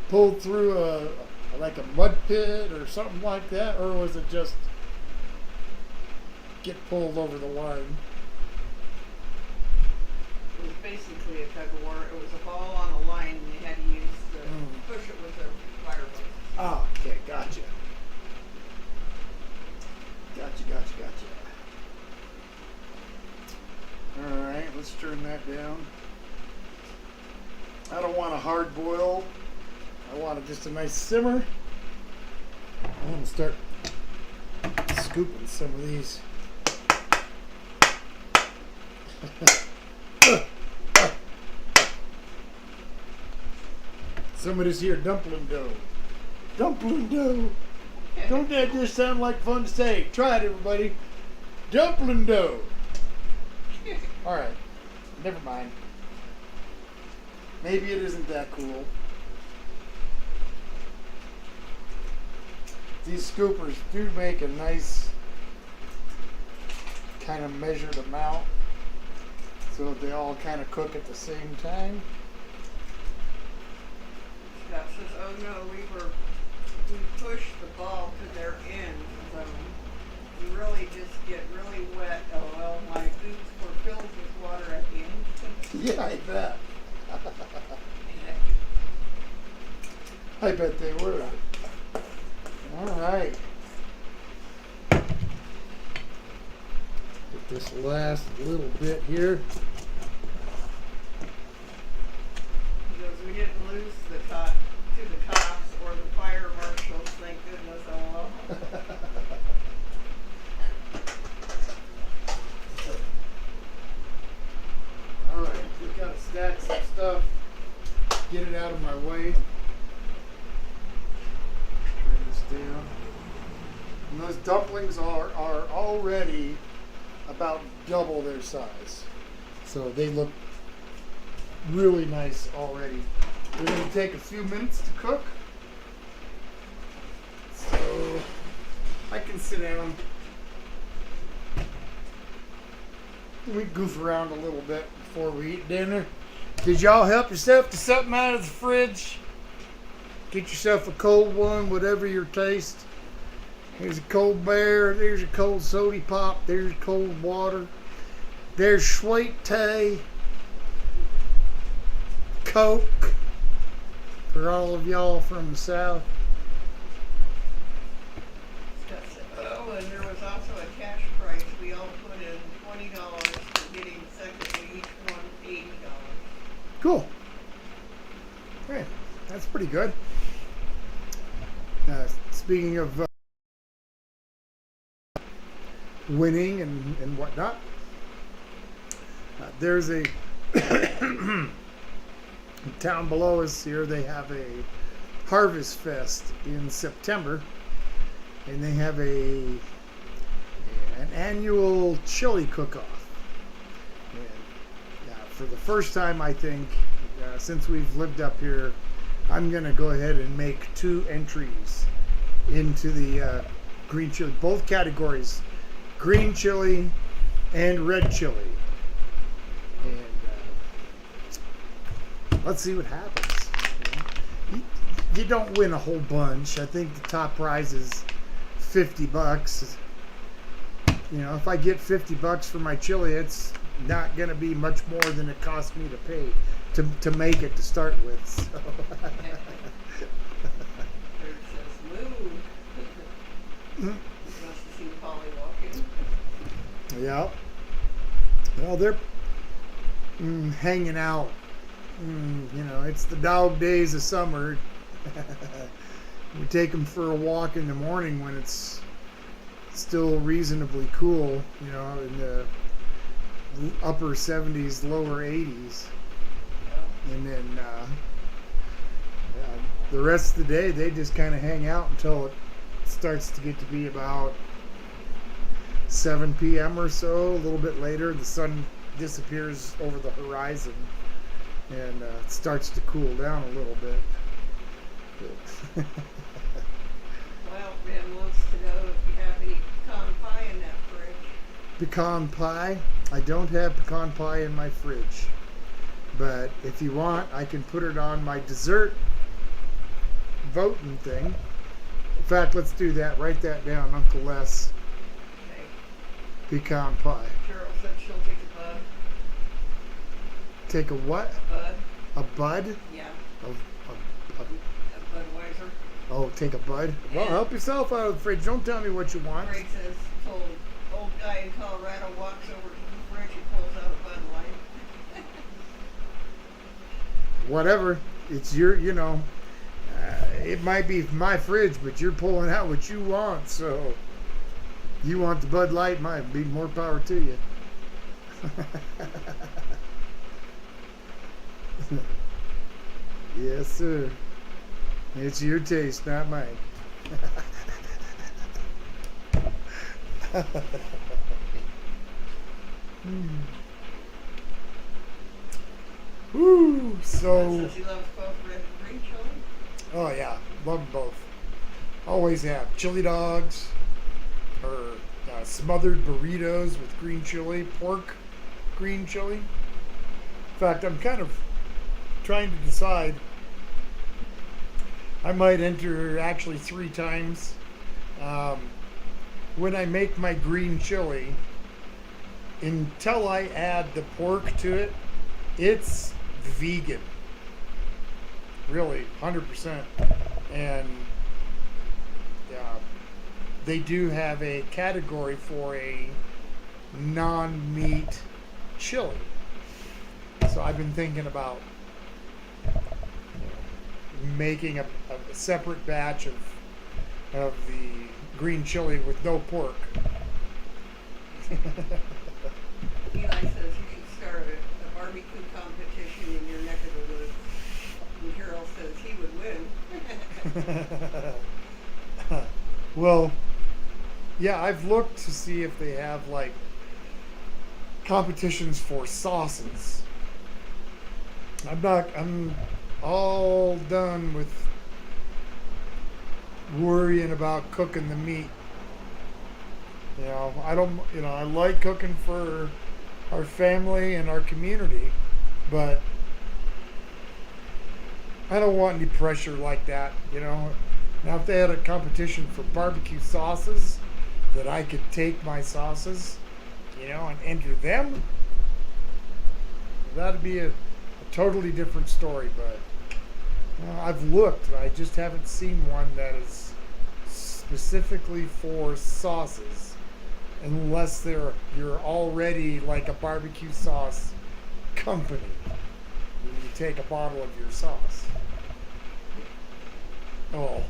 pulled through a mud pit or something like that, or was it just get pulled over the line? It was basically a tug of war. It was a ball on a line, and they had to use push it with a fire hose. Oh, okay, gotcha. Gotcha. All right, let's turn that down. I don't want a hard boil. I want just a nice simmer. I'm gonna start scooping some of these. Some of this here dumpling dough. Dumpling dough. Don't that just sound like fun to say? Try it, everybody. Dumpling dough. All right, never mind. Maybe it isn't that cool. These scoopers do make a nice kind of measured amount, so that they all kind of cook at the same time. Scott says, "Oh no, we pushed the ball to their end, so you really just get really wet. Oh well, my boots were filled with water at the end." Yeah, I bet. I bet they were. All right. Get this last little bit here. He goes, "We didn't lose the top to the cops or the fire marshals, thank goodness." Oh well. All right, we gotta stack some stuff. Get it out of my way. Turn this down. And those dumplings are already about double their size, so they look really nice already. They're going to take a few minutes to cook, so I can sit down. We goof around a little bit before we eat dinner. Did y'all help yourself to something out of the fridge? Get yourself a cold one, whatever your taste. Here's a cold bear, there's a cold soda pop, there's cold water, there's sweet tea, Coke, for all of y'all from the South. Scott said, "Oh, and there was also a cash prize. We all put in $20 for getting second, we each won $80." Cool. Okay, that's pretty good. Speaking of winning and whatnot, there's a town below us here. They have a Harvest Fest in September, and they have an annual chili cook-off. And for the first time, I think, since we've lived up here, I'm going to go ahead and make 2 entries into the green chili, both categories, green chili and red chili. And let's see what happens. You don't win a whole bunch. I think the top prize is $50. You know, if I get $50 for my chili, it's not going to be much more than it cost me to pay to make it to start with. So. Bird says, "Moo." Wants to see Polly walking. Yeah. Well, they're hanging out. You know, it's the dog days of summer. We take them for a walk in the morning when it's still reasonably cool, you know, in the upper 70s, lower 80s. And then the rest of the day, they just kind of hang out until it starts to get to be about 7 p.m. or so. A little bit later, the sun disappears over the horizon, and it starts to cool down a little bit. Well, Ben wants to know if you have any pecan pie in that fridge. Pecan pie? I don't have pecan pie in my fridge. But if you want, I can put it on my dessert voting thing. In fact, let's do that. Write that down, Uncle Les. Okay. Pecan pie. Cheryl said she'll take a bud. Take a what? A bud. A bud? Yeah. A A Budweiser. oh, take a bud? Well, help yourself out of the fridge. Don't tell me what you want. Greg says, told old guy in Colorado walks over to the fridge and pulls out a Bud Light. Whatever. It's your, it might be my fridge, but you're pulling out what you want. So you want the Bud Light, might be more power to you. Yes, sir. It's your taste, not mine. Woo! So. Says he loves both red and green chili. Oh yeah, love them both. Always have chili dogs, or smothered burritos with green chili, pork green chili. In fact, I'm kind of trying to decide. I might enter actually 3 times. When I make my green chili, until I add the pork to it, it's vegan. Really, 100%. And they do have a category for a non-meat chili. So I've been thinking about making a separate batch of the green chili with no pork. Eli says you should start a barbecue competition in your neck of the woods. And Harold says he would win. Well, yeah, I've looked to see if they have like competitions for sauces. I'm all done with worrying about cooking the meat. I like cooking for our family and our community, but I don't want any pressure like that, Now, if they had a competition for barbecue sauces, that I could take my sauces, and enter them, that'd be a totally different story. But I've looked, I just haven't seen one that is specifically for sauces, unless you're already like a barbecue sauce company. You take a bottle of your sauce. Oh.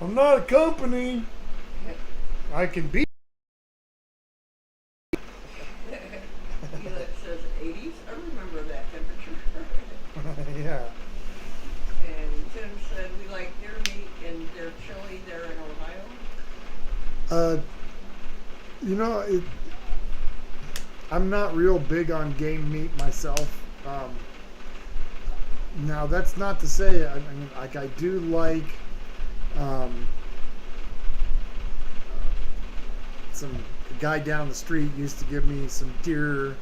I'm not a company. I can be. Eli says 80s. I remember that temperature. Yeah. And Tim said we like their meat and their chili there in Ohio. I'm not real big on game meat myself. Now that's not to say, I do like a guy down the street used to give me some deer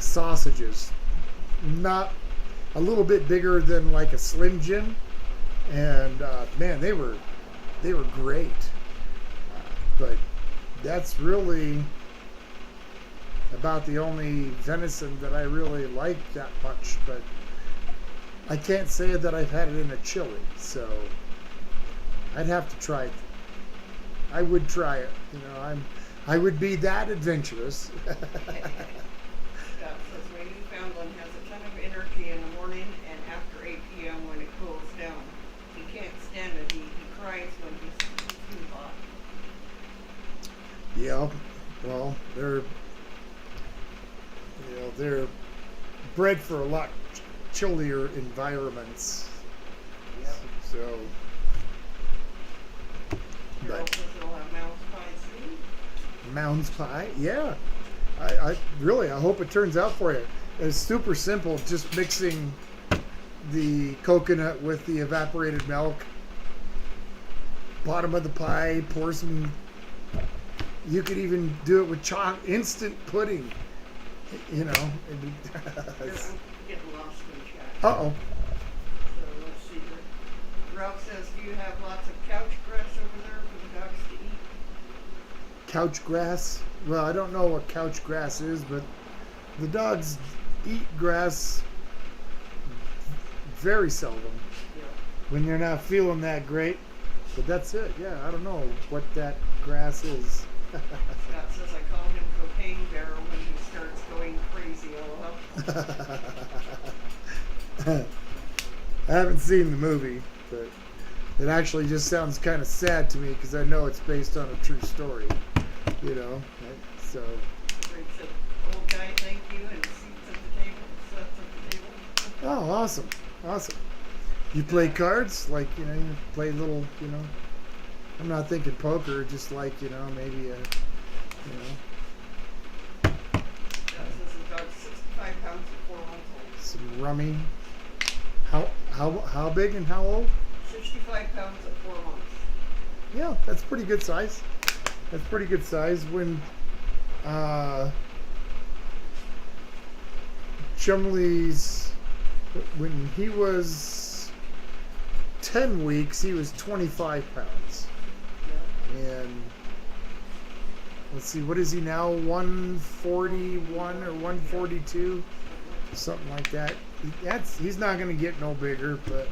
sausages, not a little bit bigger than like a Slim Jim, and man, they were great. But that's really about the only venison that I really like that much. But I can't say that I've had it in a chili, so I'd have to try it. I would try it. I would be that adventurous. Scott says my Newfoundland has a ton of energy in the morning and after 8 p.m. when it cools down. He can't stand it. He cries when he's too hot. Yeah, well, they're bred for a lot chillier environments. Yep. So, Carol but says it'll have mouse pie soon. Mounds pie, yeah. I really, I hope it turns out for you. It's super simple, just mixing the coconut with the evaporated milk. Bottom of the pie, pour some. You could even do it with instant pudding. You know. I'm getting lost in chat. Uh-oh. So let's see here. Ralph says, do you have lots of couch grass over there for the dogs to eat? Couch grass? Well, I don't know what couch grass is, but the dogs eat grass very seldom. Yeah. When they're not feeling that great. But that's it. Yeah, I don't know what that grass is. Scott says I call him Cocaine Barrel when he starts going crazy. LOL. I haven't seen the movie, but it actually just sounds kind of sad to me because I know it's based on a true story. You know, so. Greg said, old guy, thank you, and seats at the table, sets at the table. Oh, awesome, awesome. You play cards, like you play little, I'm not thinking poker, just like maybe Scott says his dog's 65 pounds and 4 months old. some rummy. How big and how old? 65 pounds at 4 months. Yeah, that's pretty good size. That's pretty good size. When Chumley's, when he was 10 weeks, he was 25 pounds. Yeah. And let's see, what is he now? 141 or 142? Something like that. He's not going to get no bigger, but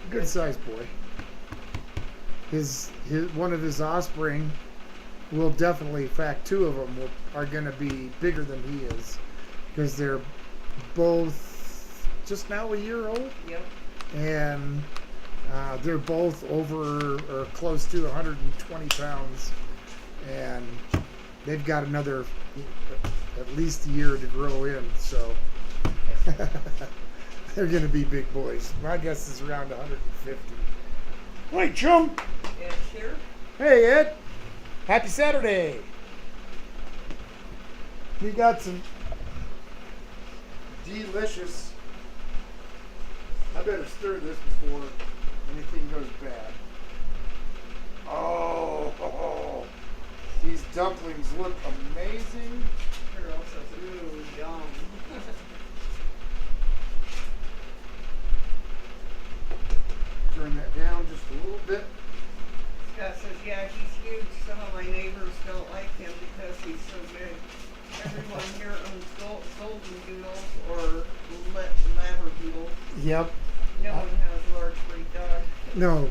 good sized boy. His one of his offspring will definitely, in fact, two of them are going to be bigger than he is because they're both just now a year old. Yep. And they're both over or close to 120 pounds, and they've got another at least a year to grow in, so they're going to be big boys. My guess is around 150. Hey, chum! Ed's here. Hey, Ed! Happy Saturday! We got some delicious. I better stir this before anything goes bad. Oh, these dumplings look amazing. Carol says, ooh, yum. Turn that down just a little bit. Scott says, yeah, he's huge. Some of my neighbors don't like him because he's so big. Everyone here owns golden doodles or labradoodles. Yep. No one has a large breed dog. No,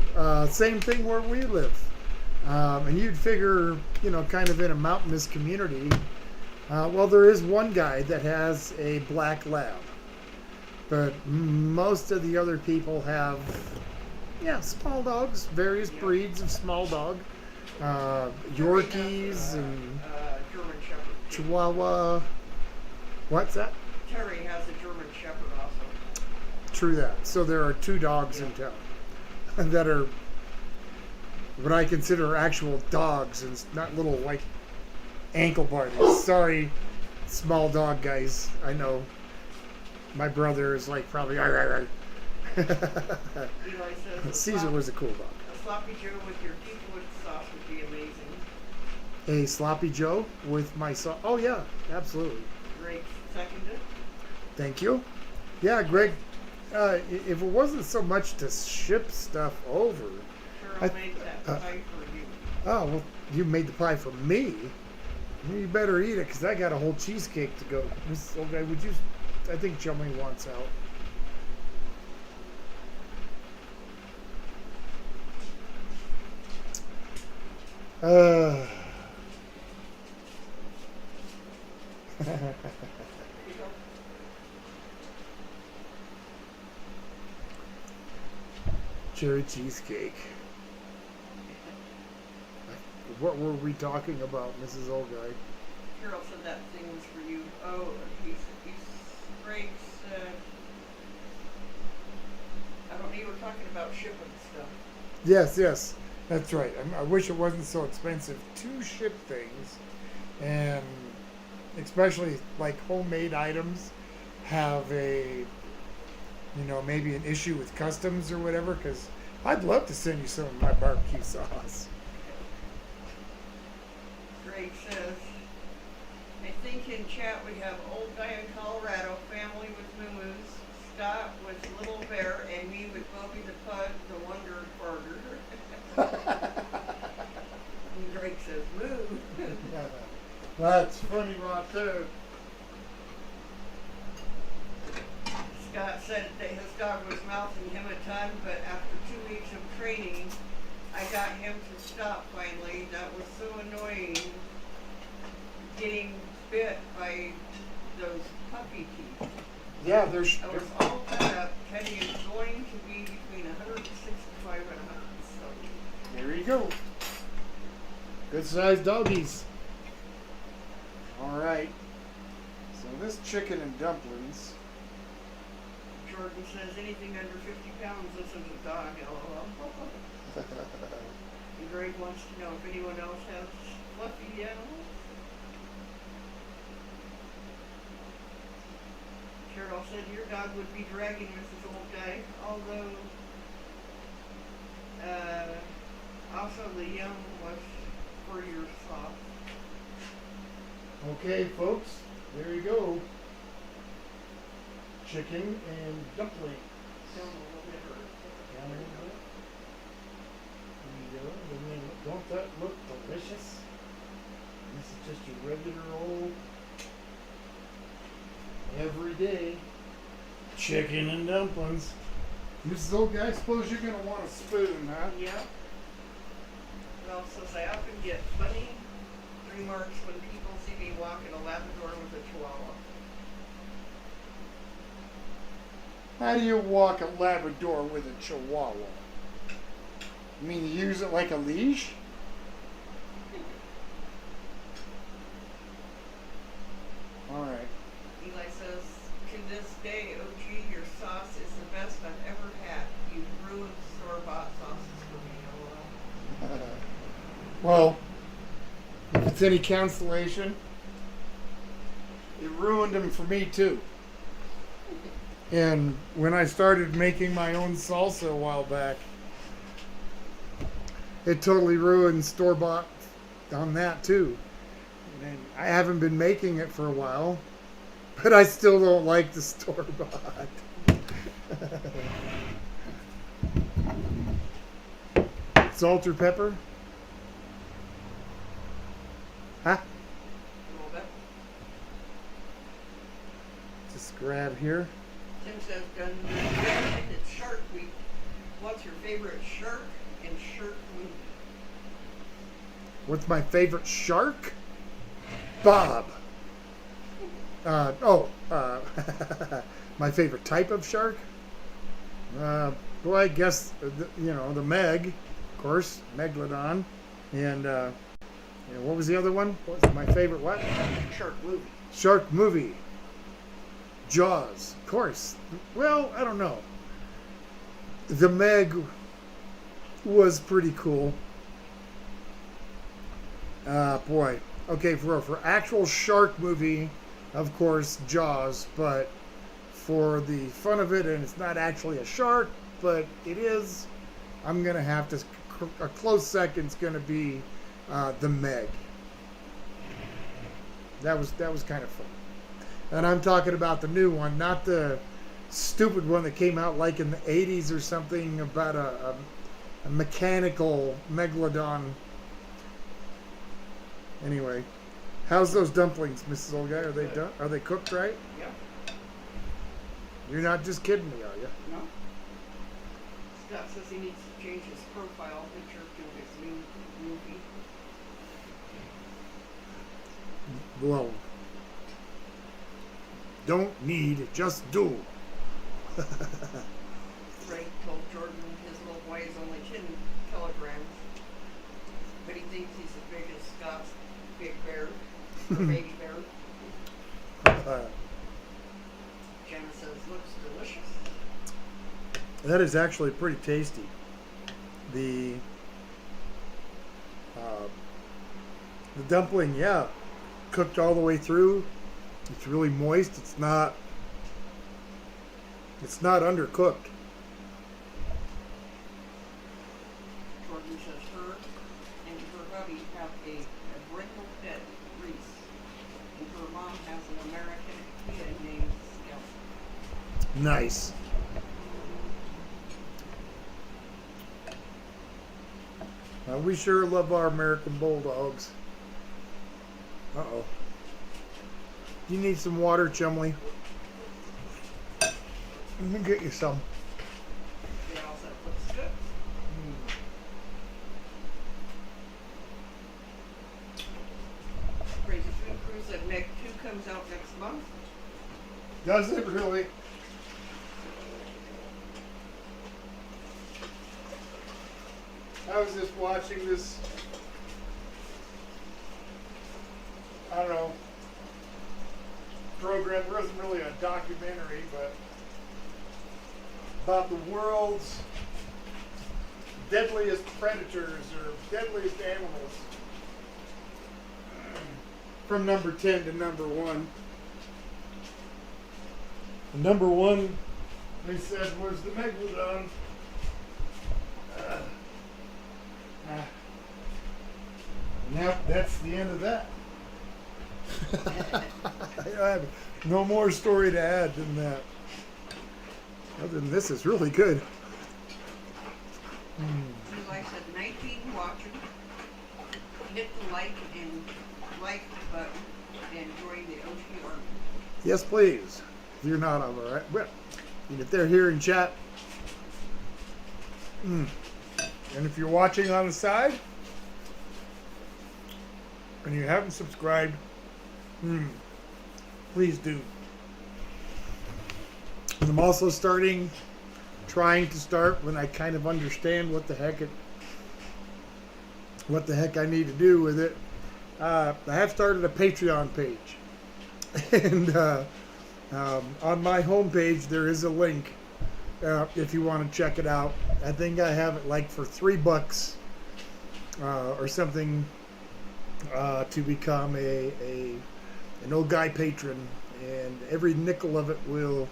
same thing where we live. And you'd figure, kind of in a mountainous community. Well, there is one guy that has a black lab. But most of the other people have, small dogs, various breeds of small dog. Yorkies and German Shepherd. Chihuahua. What's that? Terry has a German Shepherd also. True that. So there are two dogs in town that are what I consider actual dogs and not little like ankle biters. Sorry, small dog guys. I know my brother is like probably. Eli says, Caesar was a cool dog. a sloppy Joe with your deep wood sauce would be amazing. A sloppy Joe with my sauce. Oh yeah, absolutely. Greg seconded. Thank you. Yeah, Greg. If it wasn't so much to ship stuff over. Cheryl made that pie for you. Oh, well, you made the pie for me. You better eat it because I got a whole cheesecake to go. Okay, would you? I think Chumley wants out. Cherry cheesecake. What were we talking about, Mrs. Old Guy? Carol said that thing was for you. Oh, Greg said, I don't know, you were talking about shipping stuff. Yes, that's right. I wish it wasn't so expensive to ship things, and especially like homemade items have a, maybe an issue with customs or whatever. Because I'd love to send you some of my barbecue sauce. Greg says, I think in chat we have old guy in Colorado, family with moo-moos, Scott with Little Bear, and me with Bobby the Pug, the Wonder Barter. And Greg says, moo. That's funny right there. Scott said that his dog was mouthing him a ton, but after 2 weeks of training, I got him to stop finally. That was so annoying, getting bit by those puppy teeth. Yeah, I was all fed up. Teddy is going to be between 165 and 170. there you go. Good sized doggies. All right. So this chicken and dumplings. Jordan says anything under 50 pounds, this is a dog, lol. And Greg wants to know if anyone else has fluffy animals. Cheryl said your dog would be dragging Mrs. Old Guy, although also the young was for your sauce. Okay, folks, there you go. Chicken and dumpling. Down a little bit or Down a little bit. There you go. And then, don't that look delicious? This is just your regular old, everyday chicken and dumplings. Mrs. Old Guy, I suppose you're going to want a spoon, huh? Yeah. And also say I often get funny remarks when people see me walking a Labrador with a Chihuahua. How do you walk a Labrador with a Chihuahua? You mean you use it like a leash? All right. Eli says, to this day, OG, your sauce is the best I've ever had. You've ruined store-bought sauces for me, LOL. Well, if it's any consolation, it ruined them for me too. And when I started making my own salsa a while back, it totally ruined store-bought on that too. And I haven't been making it for a while, but I still don't like the store-bought. Salt or pepper? Huh? A little bit. Just grab here. Tim says, done. It's Shark Week. What's your favorite shark and shark movie? What's my favorite shark? Bob. My favorite type of shark? Well, I guess, the Meg, of course, Megalodon. And, what was the other one? What was my favorite what? Shark movie. Shark movie. Jaws, of course. Well, I don't know. The Meg was pretty cool. Boy. Okay, for actual shark movie, of course, Jaws. But for the fun of it, and it's not actually a shark, but it is, I'm going to have to, a close second's going to be the Meg. That was kind of fun. And I'm talking about the new one, not the stupid one that came out like in the 80s or something about a mechanical megalodon. Anyway, how's those dumplings, Mrs. Old Guy? Are they done? Are they cooked right? Yeah. You're not just kidding me, are you? No. Scott says he needs to change his profile picture to his new movie. Well, don't need, just do. Frank told Jordan his little boy is only 10 kilograms, but he thinks he's as big as Scott's big bear, or baby bear. Janice says, looks delicious. That is actually pretty tasty. The the dumpling, yeah, cooked all the way through. It's really moist. It's not undercooked. Jordan says her and her hubby have a brindle fed Reese, and her mom has an American kid named Scout. Nice. We sure love our American Bulldogs. Uh-oh. You need some water, Chumley? Let me get you some. Yeah, also looks good. Crazy Food Cruise at Meg 2 comes out next month. Does it really? I was just watching this, I don't know, program. It wasn't really a documentary, but about the world's deadliest predators or deadliest animals. From number 10 to number 1. Number 1, they said, was the megalodon. Now that's the end of that. I have no more story to add than that. Other than this is really good. Eli said, night being watching. Hit the like button and join the OG Army. Yes, please. If you're not on the right, well, if they're here in chat, and if you're watching on the side and you haven't subscribed, please do. And I'm also trying to start when I kind of understand what the heck I need to do with it. I have started a Patreon page, and on my homepage there is a link if you want to check it out. I think I have it like for $3 or something to become an old guy patron, and every nickel of it will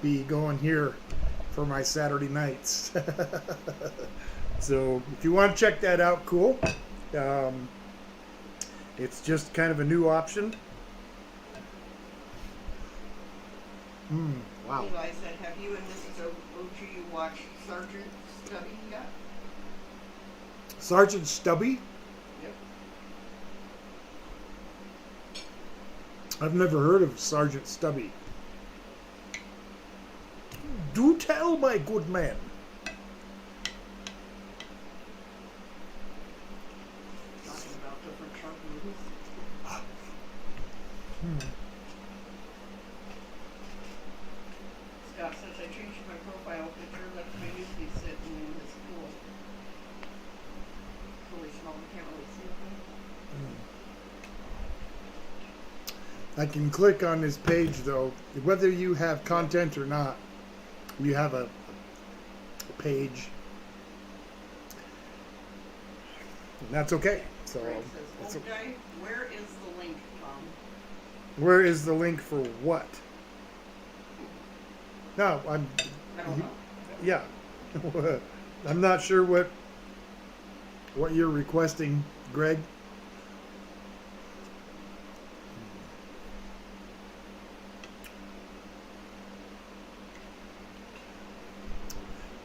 be going here for my Saturday nights. So if you want to check that out, cool. It's just kind of a new option. Wow. Eli said, have you and Mrs. OG watched Sergeant Stubby yet? Sergeant Stubby? Yep. I've never heard of Sergeant Stubby. Do tell, my good man. Talking about different shark movies. Scott says, I changed my profile picture, left my newsfeed sitting in this pool. It's really small, we can't really see it. I can click on his page, though. Whether you have content or not, you have a page. And that's okay. So, Ray says, old guy, where is the link, Tom? where is the link for what? No, I don't know. yeah. I'm not sure what you're requesting, Greg.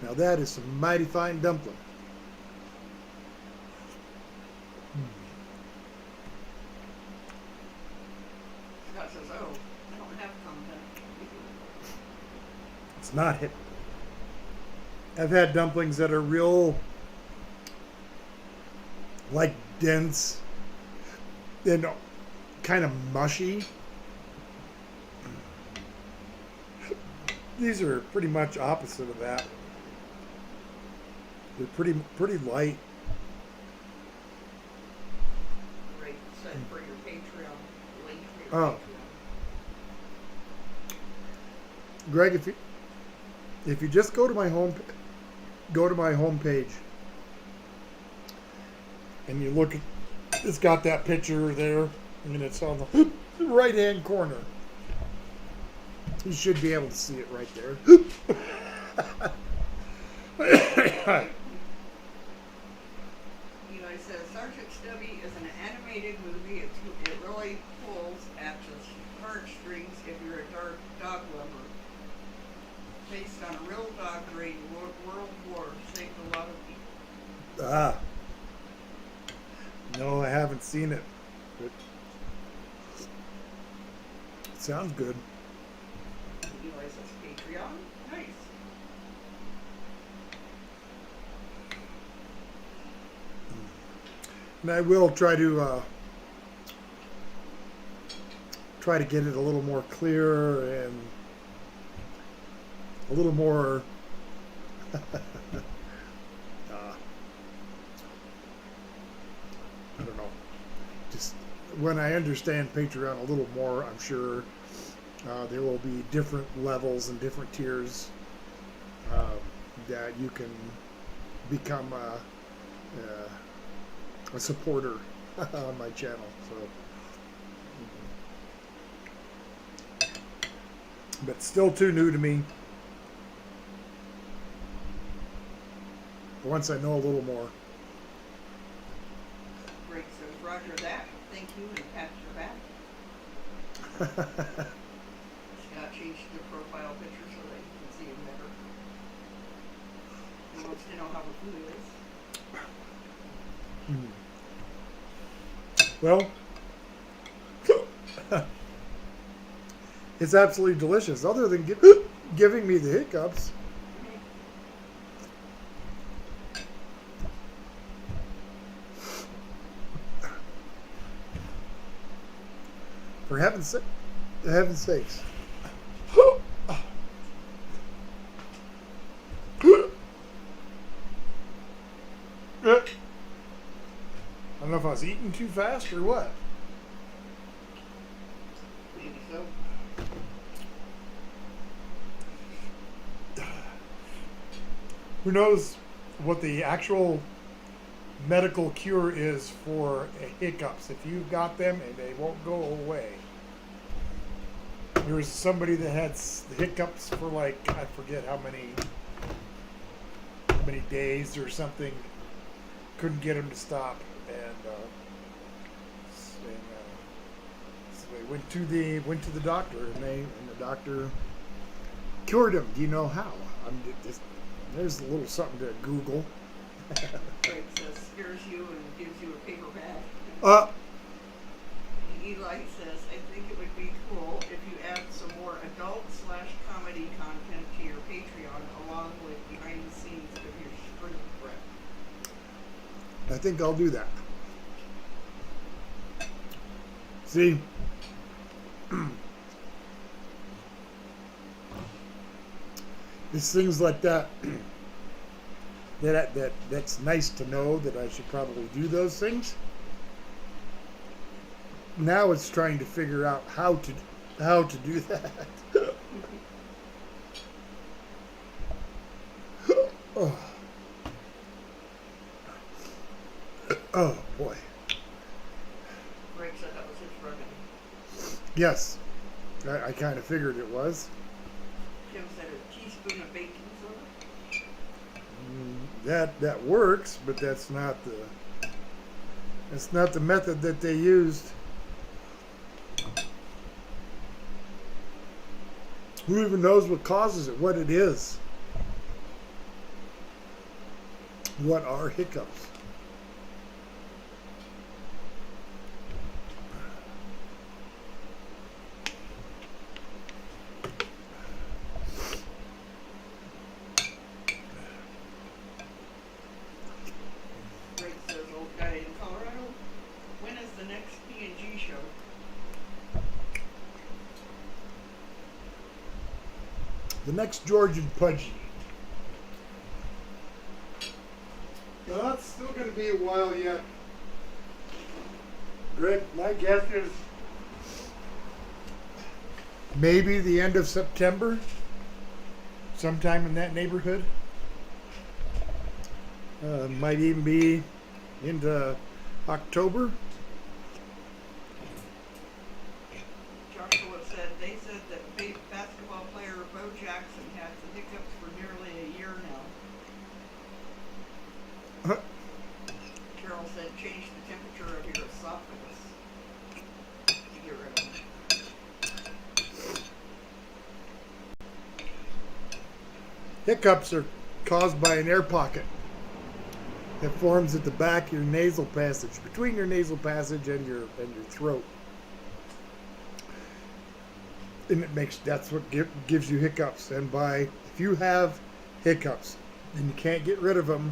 Now that is some mighty fine dumpling. Scott says, oh, I don't have content. It's not hit. I've had dumplings that are real, like, dense and kind of mushy. These are pretty much opposite of that. They're pretty light. Ray said for your Patreon, link for your Oh. Patreon. Greg, if you if you just go to my home page and you look at, it's got that picture there, and it's on the right hand corner. You should be able to see it right there. Eli says Sergeant Stubby is an animated movie. It really pulls at the heartstrings if you're a dog lover. Based on a real dog during World War, saved a lot of people. Ah. No, I haven't seen it. But it sounds good. Eli says Patreon. Nice. And I will try to get it a little more clear and a little more I don't know. Just when I understand Patreon a little more, I'm sure there will be different levels and different tiers that you can become a supporter on my channel. So, but still too new to me. Once I know a little more. Greg says, Roger that. Thank you, and pat your back. Scott changed the profile picture so that you can see him better. He wants to know how the food is. Well, it's absolutely delicious. Other than giving me the hiccups. For heaven's sakes. I don't know if I was eating too fast or what. Maybe so. Who knows what the actual medical cure is for hiccups, if you've got them and they won't go away. There was somebody that had hiccups for like, I forget how many days or something, couldn't get them to stop, and so they went to the doctor, and the doctor cured him. Do you know how? There's a little something to Google. Greg says scares you and gives you a paper bag. Eli says, I think it would be cool if you add some more adult/comedy content to your Patreon along with behind the scenes of your spring prep. I think I'll do that. See, it's things like that. That's nice to know that I should probably do those things. Now it's trying to figure out how to do that. Oh boy. Greg said that was his remedy. Yes, I kind of figured it was. Jim said a teaspoon of baking soda. That works, but that's not the method that they used. Who even knows what causes it, what it is? What are hiccups? Greg says, old guy in Colorado, when is the next P&G show? The next Georgian Pudgy. Well, that's still going to be a while yet. Greg, my guess is maybe the end of September. sometime in that neighborhood. Might even be into October. Joshua said they said that basketball player Bo Jackson has the hiccups for nearly a year now. Carol said change the temperature of your esophagus to get rid of them. Hiccups are caused by an air pocket that forms at the back of your nasal passage, between your nasal passage and your throat. And that's what gives you hiccups. And if you have hiccups and you can't get rid of them,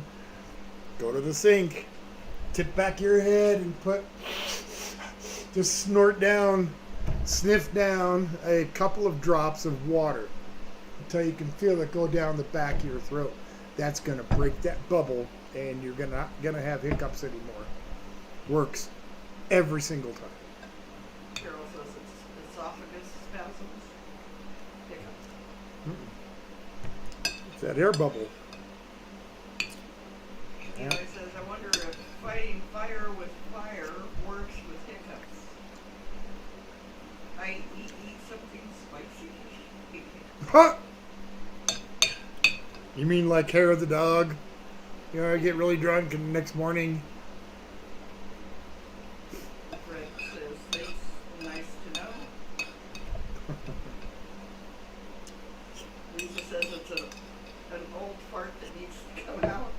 go to the sink, tip back your head and just snort down, sniff down a couple of drops of water until you can feel it go down the back of your throat. That's going to break that bubble and you're not going to have hiccups anymore. Works every single time. Carol says it's esophagus spasms. Hiccups. It's that air bubble. Eli says, I wonder if fighting fire with fire works with hiccups. I eat something spicy. Huh? You mean like hair of the dog? You know, I get really drunk and the next morning. Fred says, thanks, nice to know. Lisa says it's an old fart that needs to come out.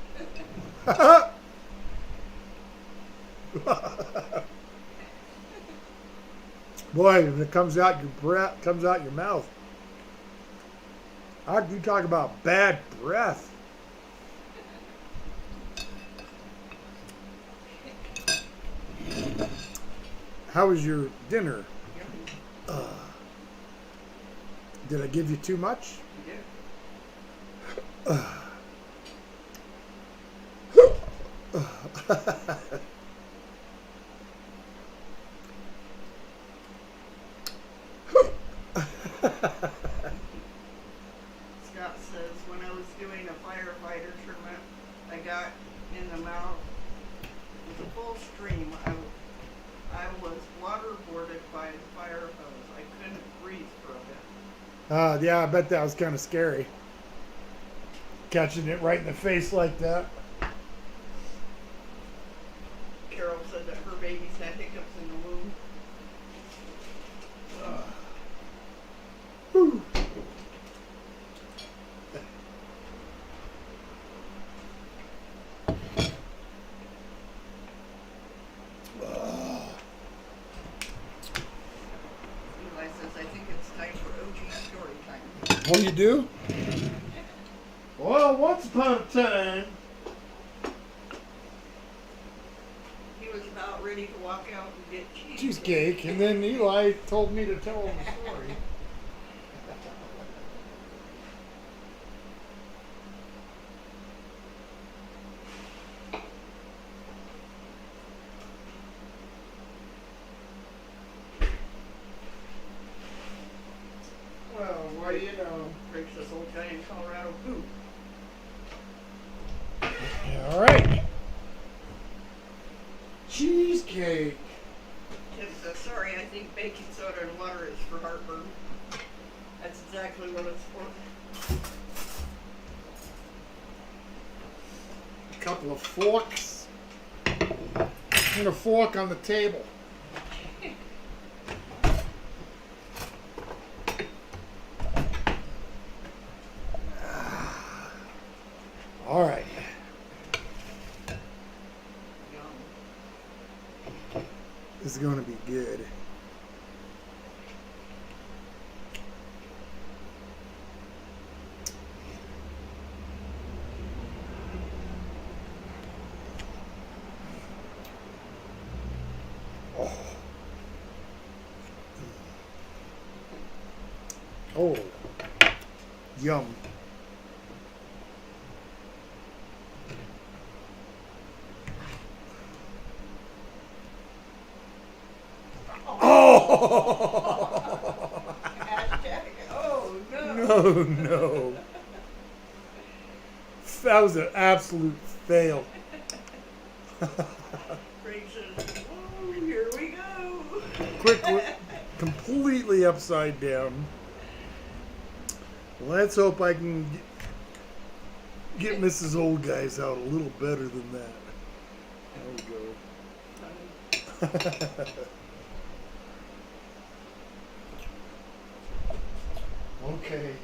Boy, when it comes out your breath, comes out your mouth. How do you talk about bad breath? How was your dinner? Did I give you too much? Yeah. Scott says, when I was doing a firefighter tournament, I got in the mouth with a full stream. I was waterboarded by the fire hose. I couldn't breathe for a bit. Yeah, I bet that was kind of scary. Catching it right in the face like that. Carol said that her baby's had hiccups in the womb. Whew. Eli says, I think it's time for OG story time. Oh, you do? Well, once upon a time. He was about ready to walk out and get Cheesecake, and then Eli told me to tell him the story. Well, what do you know? Breaks this old guy in Colorado poop. All right. Cheesecake. Tim says, sorry, I think baking soda and water is for heartburn. That's exactly what it's for. A couple of forks. And a fork on the table. All right. Yum. This is going to be good. Oh. Oh. Yum. Oh! Hashtag, oh no. No, no. That was an absolute fail. Greg says, "Oh, here we go." Quickly, completely upside down. Let's hope I can get Mrs. Old Guys out a little better than that. There we go. Okay.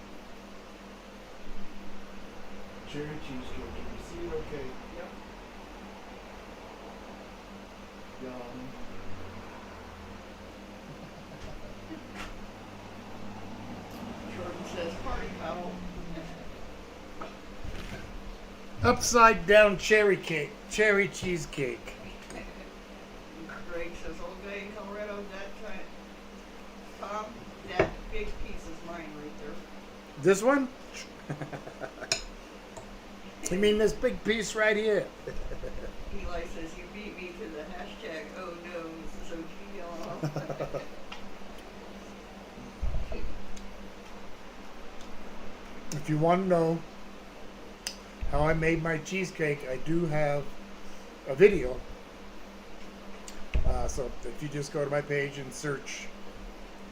Cherry cheesecake. Can you see it okay? Yep. Yum. Jordan says, "Party foul." Upside down cherry cake. Cherry cheesecake. Greg says, "Old guy in Colorado, Tom, that big piece is mine right there." This one? You mean this big piece right here? Eli says, "You beat me to the hashtag, oh no, Mrs. OG." If you want to know how I made my cheesecake, I do have a video. So if you just go to my page and search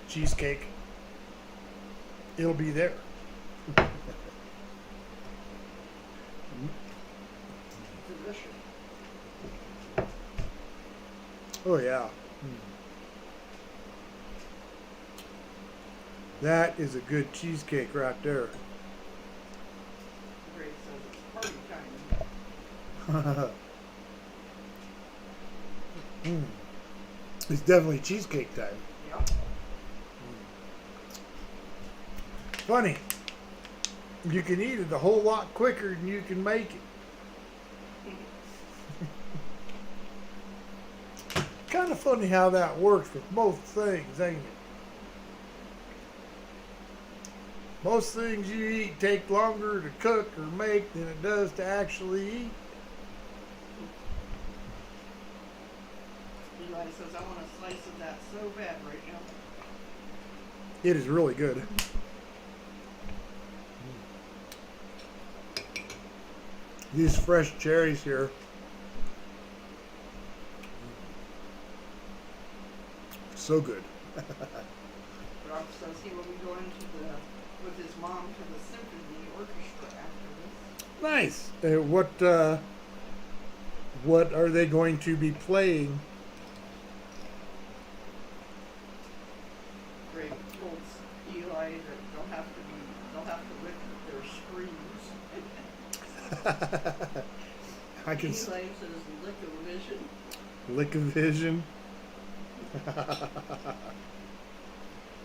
cheesecake, it'll be there. Delicious. Oh yeah. That is a good cheesecake right there. Greg says, "It's party time." It's definitely cheesecake time. Yep. Funny. You can eat it a whole lot quicker than you can make it. Kind of funny how that works with most things, ain't it? Most things you eat take longer to cook or make than it does to actually eat. Eli says, "I want a slice of that so bad right now." It is really good. These fresh cherries here. So good. Rob says he will be going with his mom to the symphony orchestra after this. Nice. What are they going to be playing? Greg told Eli that they'll have to lick their screens. I can Eli says, "Lick of vision." lick a vision.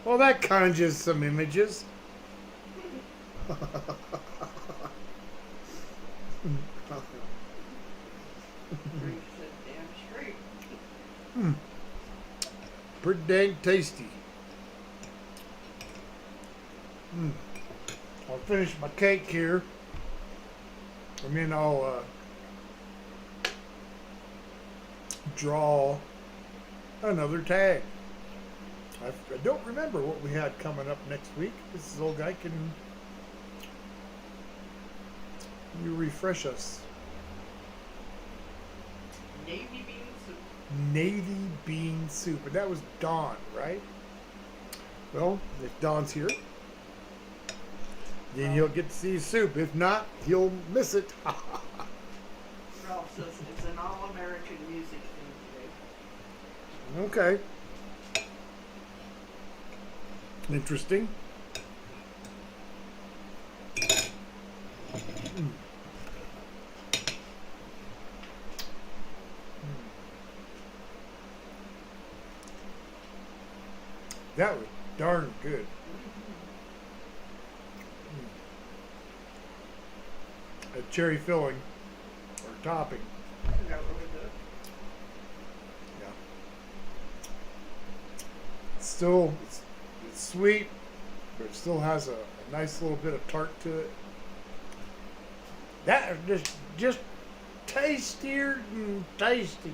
Well, that conjures some images. Greg said, "Damn straight." Pretty dang tasty. I'll finish my cake here, and then I'll draw another tag. I don't remember what we had coming up next week. This is old guy. Can you refresh us? Navy bean soup. Navy bean soup, and that was Dawn, right? Well, if Dawn's here, then you'll get to see soup. If not, you'll miss it. Ralph says it's an all-American music thing today. Okay. Interesting. That was darn good. A cherry filling or topping. Yeah, really good. Yeah. It's sweet, but it still has a nice little bit of tart to it. That is just tastier than tasty.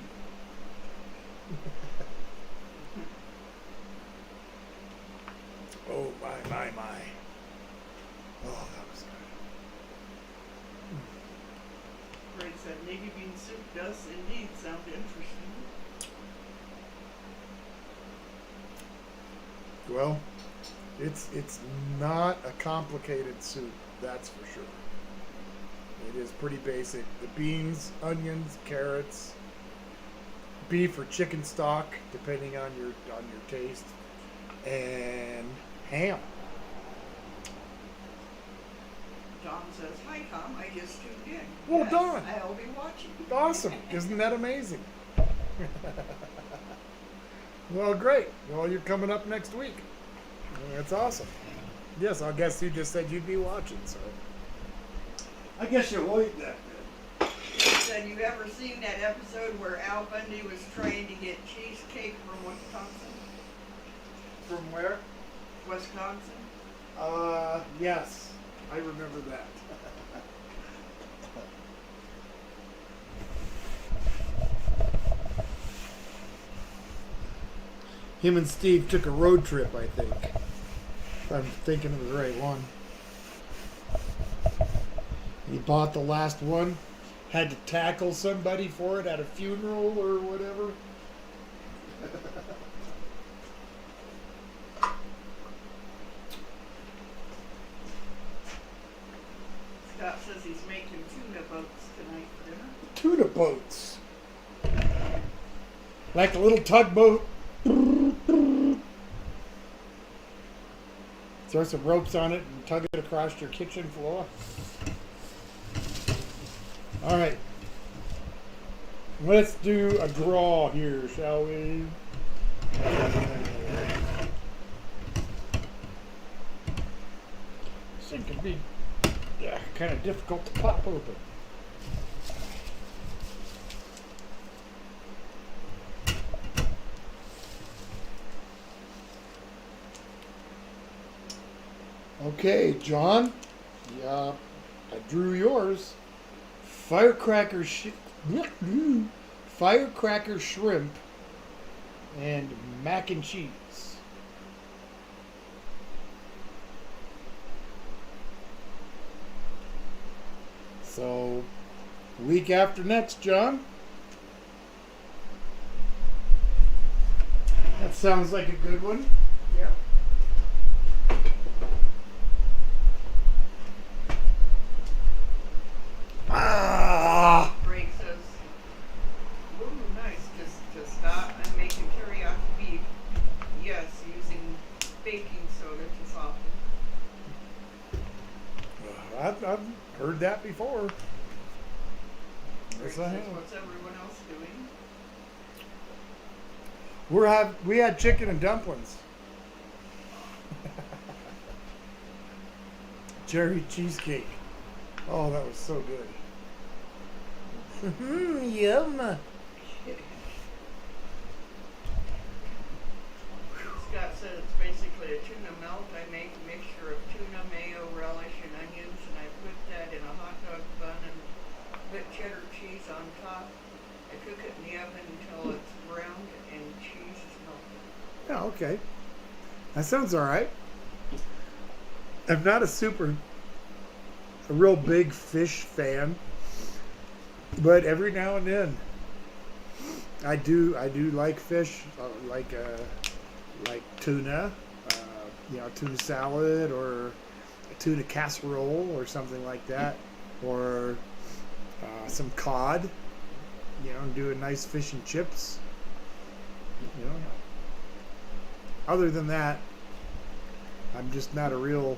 Oh my. Oh, that was good. Lady bean soup does indeed sound interesting. Well, it's not a complicated soup, that's for sure. It is pretty basic. The beans, onions, carrots, beef or chicken stock, depending on your taste, and ham. Don says, "Hi Tom, I just tuned in." Well, Yes, Don. I'll be watching. Awesome. Isn't that amazing? Well, great. Well, you're coming up next week. That's awesome. Yes, I guess you just said you'd be watching, so I guess you'll wait that then. Have you ever seen that episode where Al Bundy was trying to get cheesecake from Wisconsin? From where? Wisconsin? Yes. I remember that. Him and Steve took a road trip, I think. If I'm thinking of the right one. He bought the last one, had to tackle somebody for it at a funeral or whatever. Scott says he's making tuna boats tonight for dinner. Tuna boats. Like a little tugboat. Throw some ropes on it and tug it across your kitchen floor. All right. Let's do a draw here, shall we? This thing can be kind of difficult to pop open. Okay, John. Yeah, I drew yours. Firecracker shrimp and mac and cheese. So, week after next, John. That sounds like a good one. Yep. Ah! Greg says, "Ooh, nice. To start, I'm making teriyaki beef. Yes, using baking soda to soften." I've heard that before. Greg Yes, I says, have. "What's everyone else doing?" We had chicken and dumplings. Cherry cheesecake. Oh, that was so good. Yum. Scott said it's basically a tuna melt. I make a mixture of tuna, mayo, relish, and onions, and I put that in a hot dog bun and put cheddar cheese on top. I cook it in the oven until it's browned and cheese is melted. Yeah, okay. That sounds all right. I'm not a real big fish fan, but every now and then I do like fish, like tuna, tuna salad or a tuna casserole or something like that, or some cod, and do a nice fish and chips. Other than that, I'm just not a real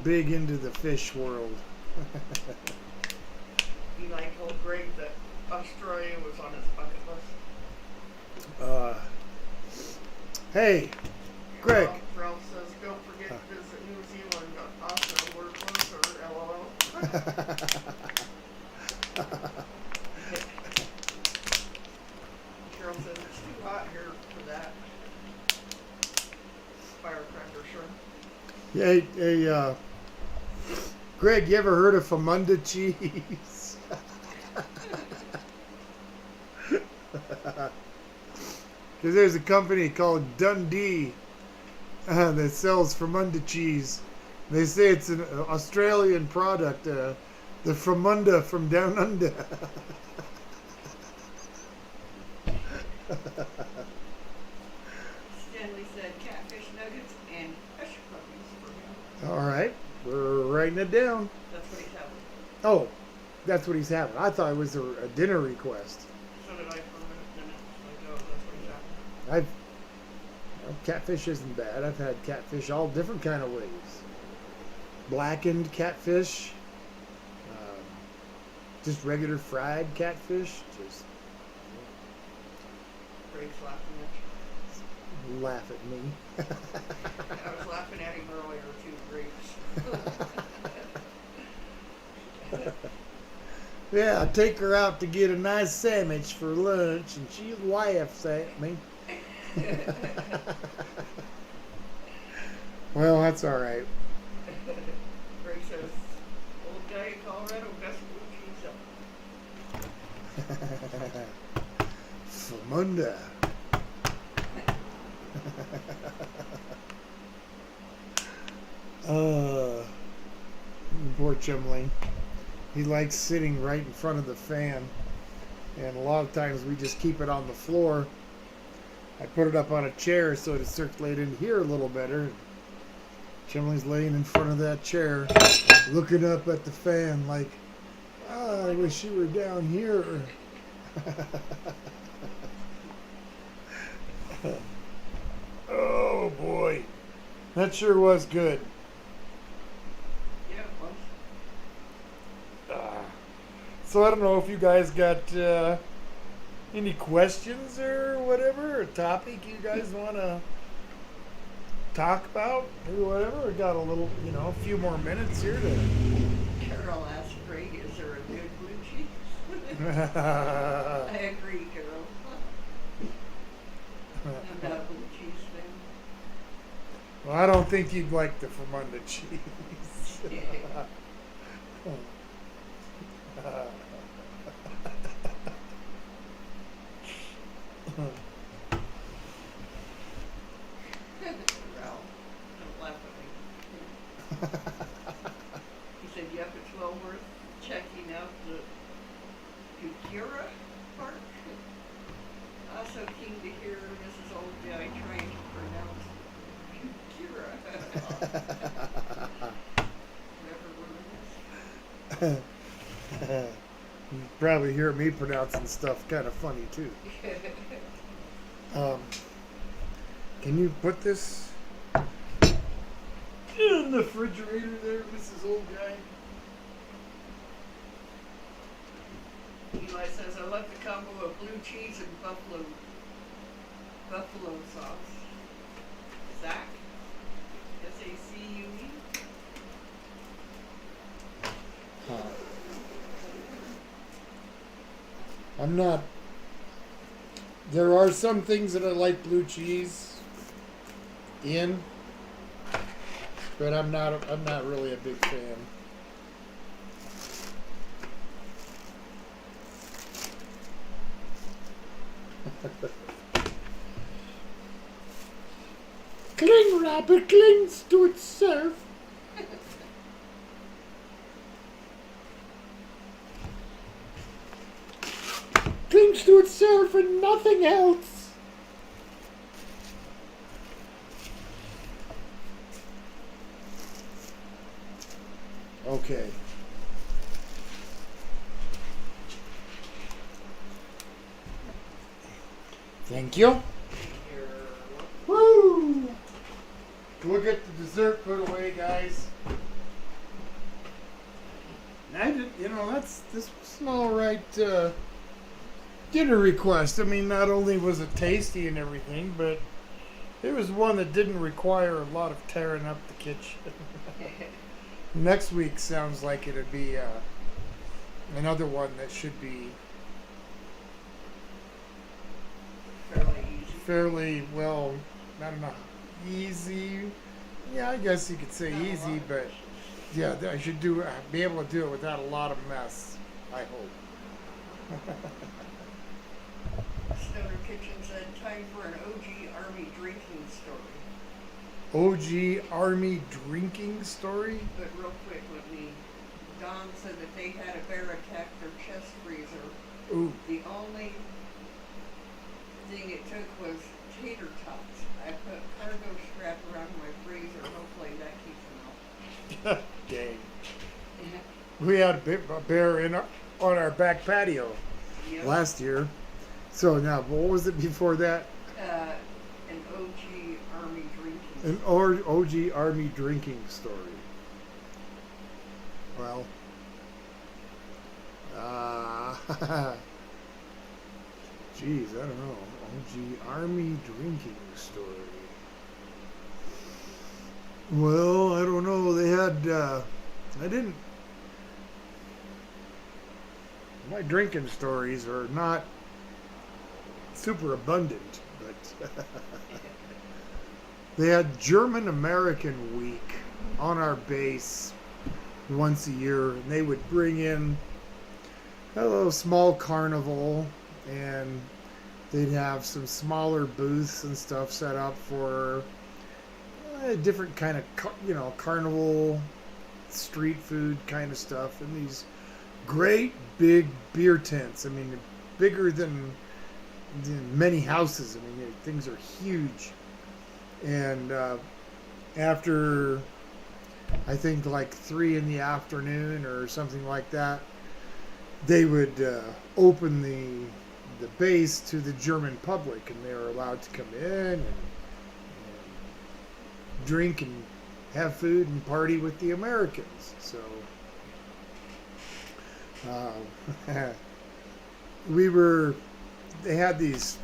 big into the fish world. Eli told Greg that Australia was on his bucket list. Hey, Greg. Ralph says, "Don't forget to visit New Zealand. Also, we're closer, LOL." Carol says it's too hot here for that. Firecracker shrimp. Hey, Greg, you ever heard of Famunda cheese? Because there's a company called Dundee that sells Famunda cheese. They say it's an Australian product. The Fromunda from down under. Stanley said catfish nuggets and hush puppies for him. All right, we're writing it down. That's what he's having. Oh, that's what he's having. I thought it was a dinner request. So did I for a minute. Like, oh, that's what he's having. Catfish isn't bad. I've had catfish all different kind of ways. Blackened catfish, just regular fried catfish. Just Greg's laughing at laugh at me. you. I was laughing at him earlier too, Greg. Yeah, I take her out to get a nice sandwich for lunch, and she laughs at me. Well, that's all right. Greg says, old guy in Colorado, best blue cheese up. Famunda. Poor Chumley. He likes sitting right in front of the fan, and a lot of times we just keep it on the floor. I put it up on a chair so it'd circulate in here a little better. Chumley's laying in front of that chair, looking up at the fan like, I wish you were down here. Oh boy, that sure was good. Yeah, it was. So I don't know if you guys got any questions or whatever, a topic you guys want to talk about or whatever. We got a little, a few more minutes here to. Carol asked Greg, is there a good blue cheese? I agree, Carol. I'm not a blue cheese fan. Well, I don't think you'd like the Fromunda cheese. Ralph, don't laugh at me. He said, yep, it's well worth checking out the Kukira Park. Also keen to hear Mrs. Old Guy trying to pronounce Kukira. Whatever word it is. You probably hear me pronouncing stuff kind of funny too. Can you put this in the refrigerator there, Mrs. Old Guy? Eli says, I love the combo of blue cheese and buffalo sauce. Zach? S-A-C-U-E? I'm not. There are some things that I like blue cheese in, but I'm not really a big fan. Cling, rabbit, clings to itself. Clings to itself and nothing else. Okay. Thank you. Woo! We'll get the dessert put away, guys. And I did, this was an all right dinner request. I mean, not only was it tasty and everything, but it was one that didn't require a lot of tearing up the kitchen. Next week sounds like it'd be another one that should be fairly well, I don't know, easy. Yeah, I guess you could say easy, but yeah, I should be able to do it without a lot of mess, I hope. Stoner Kitchen said, time for an OG Army drinking story. OG Army drinking story? But real quick, let me Don said that they had a bear attack their chest freezer. Ooh. The only thing it took was tater tots. I put cargo strap around my freezer. Hopefully that keeps them out. Dang. We had a bear on our back patio Yep. last year. So now, what was it before that? An OG Army drinking. An OG Army drinking story. Well, geez, I don't know. OG Army drinking story. Well, I don't know. They had, I didn't, my drinking stories are not super abundant, but they had German American Week on our base once a year, and they would bring in a little small carnival, and they'd have some smaller booths and stuff set up for different kind of carnival street food kind of stuff, and these great big beer tents. I mean, bigger than many houses. I mean, things are huge. And after, I think, like 3 in the afternoon or something like that, they would open the base to the German public, and they were allowed to come in and drink and have food and party with the Americans. So they had these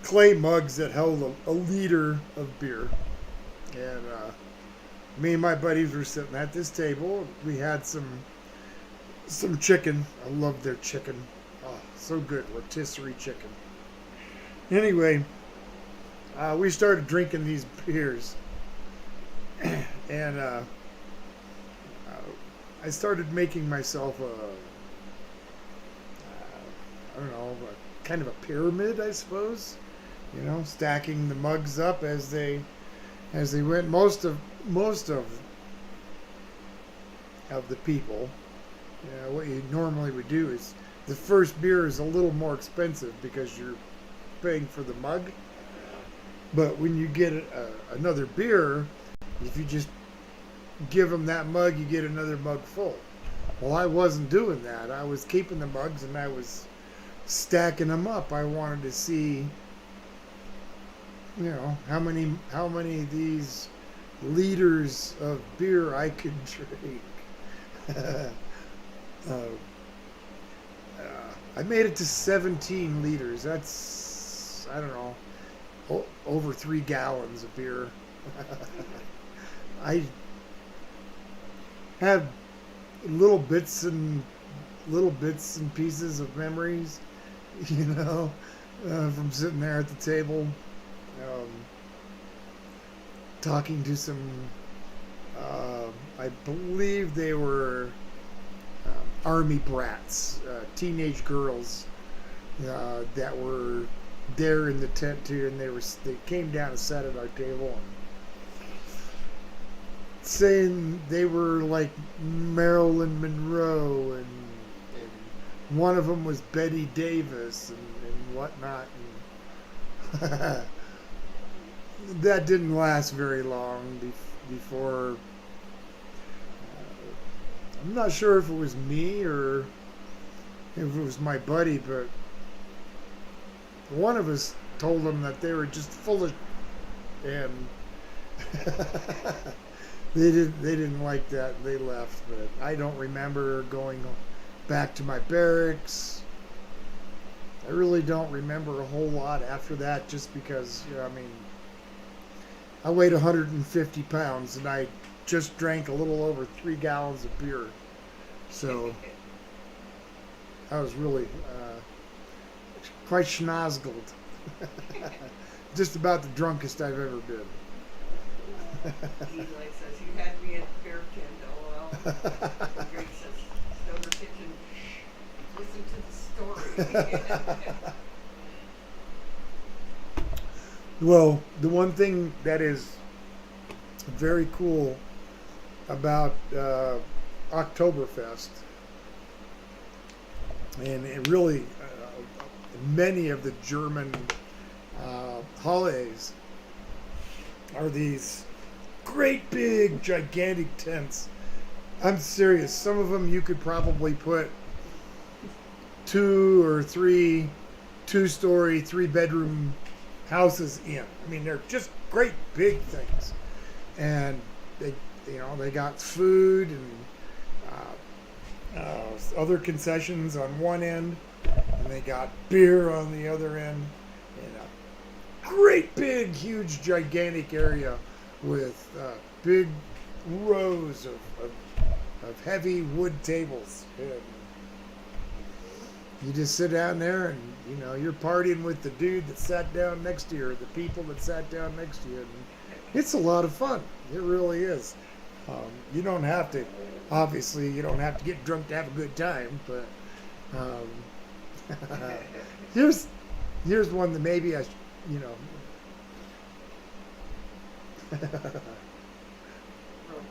clay mugs that held a liter of beer, and me and my buddies were sitting at this table. We had some chicken. I love their chicken. Oh, so good, rotisserie chicken. Anyway, we started drinking these beers, and I started making myself I don't know, kind of a pyramid, I suppose. You know, stacking the mugs up as they went. Most of the people, what you normally would do is the first beer is a little more expensive because you're paying for the mug. But when you get another beer, if you just give them that mug, you get another mug full. Well, I wasn't doing that. I was keeping the mugs and I was stacking them up. I wanted to see, how many of these liters of beer I could drink. I made it to 17 liters. That's, I don't know, over 3 gallons of beer. I had little bits and pieces of memories, from sitting there at the table, talking to some, I believe they were army brats, teenage girls that were there in the tent too, and they came down and sat at our table and saying they were like Marilyn Monroe, and one of them was Betty Davis and whatnot. And that didn't last very long before. I'm not sure if it was me or if it was my buddy, but one of us told them that they were just full of, and they didn't like that. They left, but I don't remember going back to my barracks. I really don't remember a whole lot after that, just because, I weighed 150 pounds and I just drank a little over 3 gallons of beer. So I was really quite schnozzled. Just about the drunkest I've ever been. Eli says, you had me at the beer tent, LOL. Greg says, Stoner Kitchen, listen to the story. Well, the one thing that is very cool about Oktoberfest, and it really many of the German holidays are these great big gigantic tents. I'm serious. Some of them you could probably put 2 or 3 2-story, 3-bedroom houses in. I mean, they're just great big things, and they got food and other concessions on one end, and they got beer on the other end, and a great big, huge, gigantic area with big rows of heavy wood tables. And you just sit down there and you're partying with the dude that sat down next to you, or the people that sat down next to you, and it's a lot of fun. It really is. You don't have to, obviously, you don't have to get drunk to have a good time, but here's one that maybe I, Real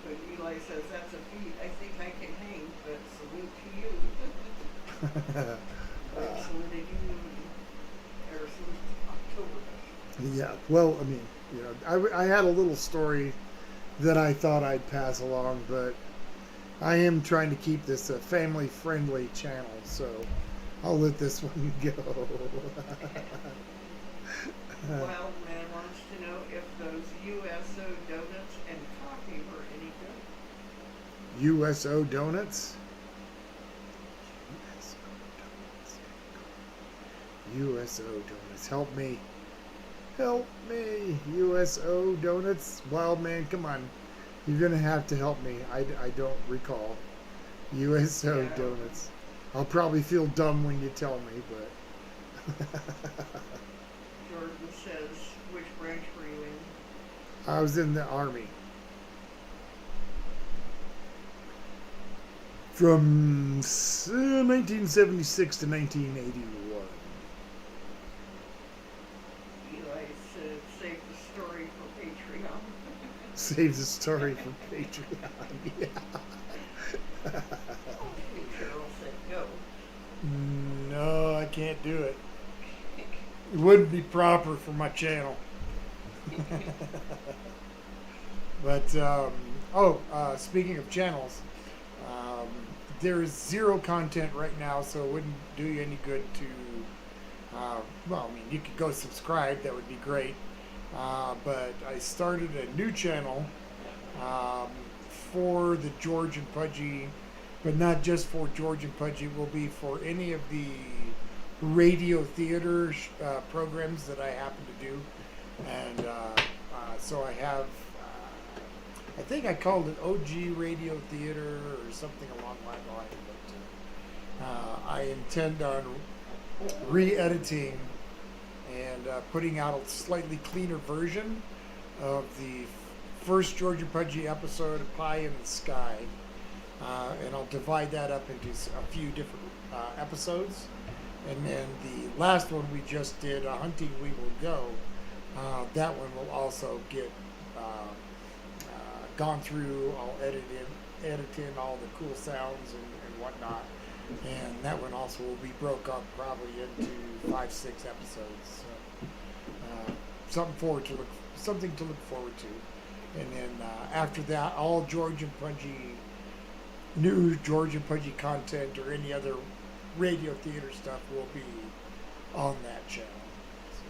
quick, Eli says, that's a feat. I think I can hang, but salute to you. Salute to you, or salute to Oktoberfest. Yeah, well, I mean, I had a little story that I thought I'd pass along, but I am trying to keep this a family-friendly channel, so I'll let this one go. Wild Man wants to know if those USO donuts and coffee were any good. USO donuts? USO donuts. Help me. Help me. USO donuts. Wild Man, come on. You're going to have to help me. I don't recall. USO donuts. I'll probably feel dumb when you tell me, but... Jordan says, which branch were you in? I was in the Army. From 1976 to 1981. Eli said, save the story for Patreon. Save the story for Patreon. Yeah. Carol said, go. No, I can't do it. It wouldn't be proper for my channel. But, speaking of channels, there's 0 content right now, so it wouldn't do you any good to, you could go subscribe, that would be great. But I started a new channel for the George and Pudgy, but not just for George and Pudgy, it will be for any of the radio theater programs that I happen to do. And so I have, I think I called it OG Radio Theater or something along that line. But I intend on re-editing and putting out a slightly cleaner version of the first George and Pudgy episode of Pie in the Sky. And I'll divide that up into a few different episodes. And then the last one we just did, Hunting We Will Go, that one will also get gone through. I'll edit in all the cool sounds and whatnot. And that one also will be broke up probably into 5-6 episodes. So, something to look forward to. And then after that, all George and Pudgy, new George and Pudgy content or any other radio theater stuff will be on that channel. So,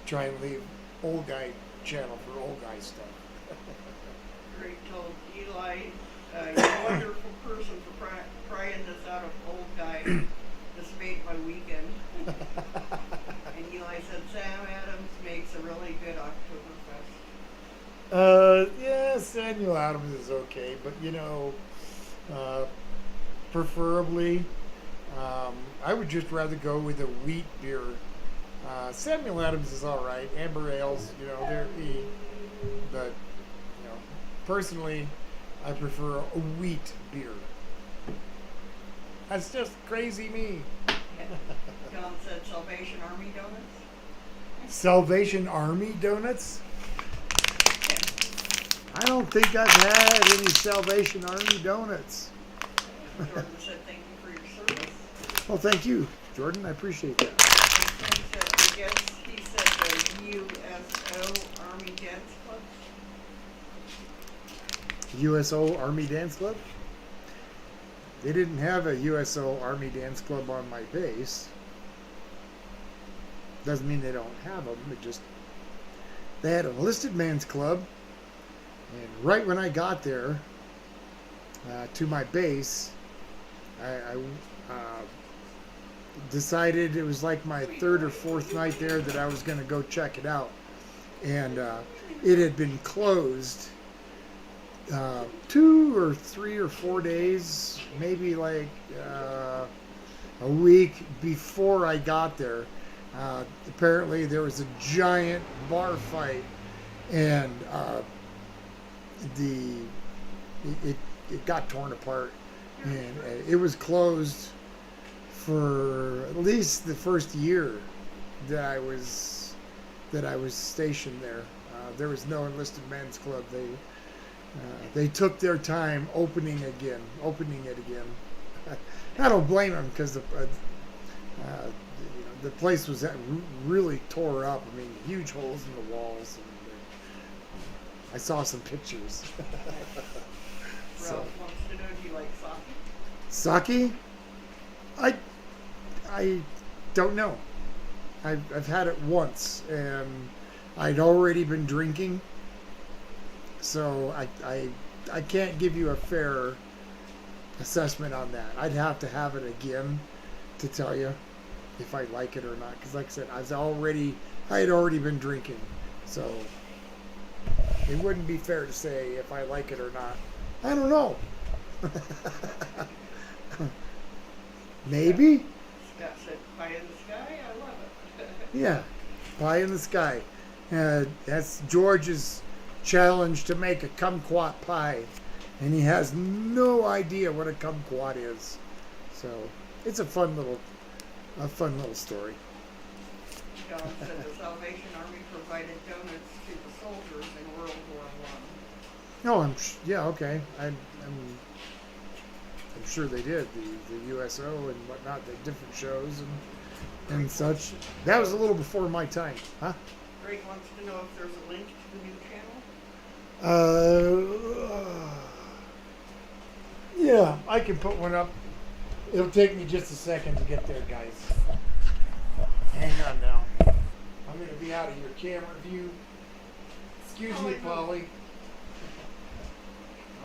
try and leave old guy channel for old guy stuff. Greg told Eli, you're a wonderful person for prying this out of old guy. This made my weekend. And Eli said Sam Adams makes a really good Oktoberfest. Yeah, Samuel Adams is okay, but preferably, I would just rather go with a wheat beer. Samuel Adams is all right. Amber ales, they're but personally, I prefer a wheat beer. That's just crazy me. John said Salvation Army donuts. Salvation Army donuts? I don't think I've had any Salvation Army donuts. Jordan said thank you for your service. Well, thank you, Jordan. I appreciate that. And said, I guess he said the USO Army Dance Club. USO Army Dance Club? They didn't have a USO Army Dance Club on my base. Doesn't mean they don't have them. It just they had an enlisted man's club, and right when I got there to my base, I decided it was like my third or fourth night there that I was going to go check it out, and it had been closed 2 or 3 or 4 days, maybe like a week before I got there. Apparently there was a giant bar fight, and it got torn apart, and it was closed for at least the first year that I was stationed there. There was no enlisted men's club. They took their time opening it again. I don't blame them, because the place was really tore up. I mean, huge holes in the walls. And I saw some pictures. Ralph wants to know, do you like Sake? sake? I don't know. I've had it once, and I'd already been drinking, so I can't give you a fair assessment on that. I'd have to have it again to tell you if I like it or not. Because, like I said, I had already been drinking, so it wouldn't be fair to say if I like it or not. I don't know. Maybe. Scott said, pie in the sky. I love it. Yeah, pie in the sky. That's George's challenge to make a kumquat pie, and he has no idea what a kumquat is. So it's a fun little story. John said the Salvation Army provided donuts to the soldiers in World War I. No, okay. I'm sure they did, the USO and whatnot, the different shows and such. That was a little before my time, huh? Greg wants to know if there's a link to the new channel. Yeah, I can put one up. It'll take me just a second to get there, guys. Hang on now. I'm going to be out of your camera view. Excuse me, Polly.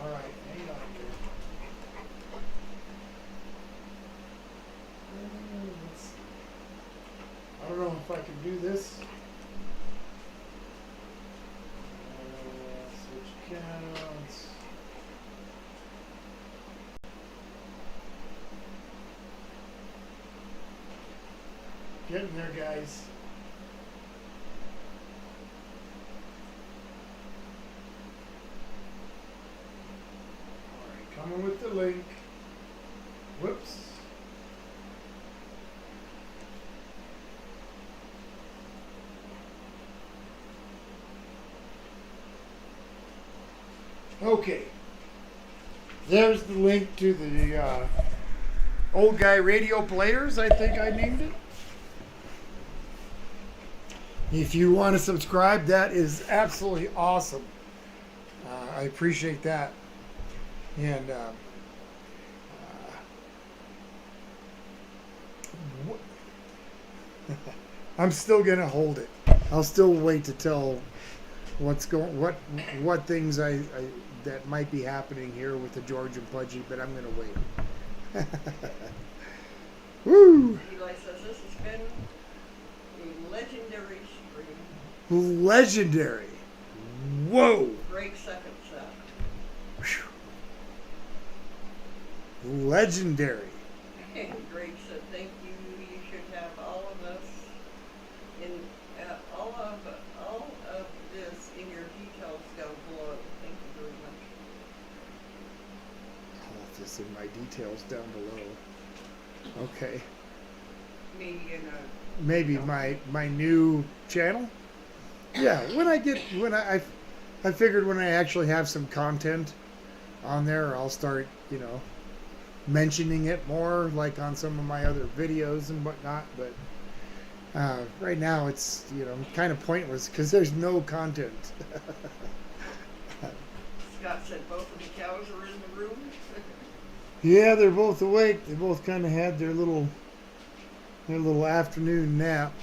All right, hang on here. Let's see. I don't know if I can do this. Switch accounts. Getting there, guys. Alright, coming with the link. Whoops. Okay. There's the link to the old guy radio players, I think I named it. If you want to subscribe, that is absolutely awesome. I appreciate that. And I'm still gonna hold it. I'll still wait to tell what things I that might be happening here with the George and Pudgy, but I'm gonna wait. Woo! Eli says this has been a legendary stream. Legendary. Whoa. Greg seconds that. Legendary. And Greg said, "Thank you. You should have all of us in all of this in your details down below. Thank you very much." All of this in my details down below. Okay. Maybe my new channel. Yeah, when I I figured when I actually have some content on there, I'll start, mentioning it more, like on some of my other videos and whatnot. But right now, it's kind of pointless because there's no content. Scott said both of the cows are in the room. Yeah, they're both awake. They both kind of had their little afternoon nap.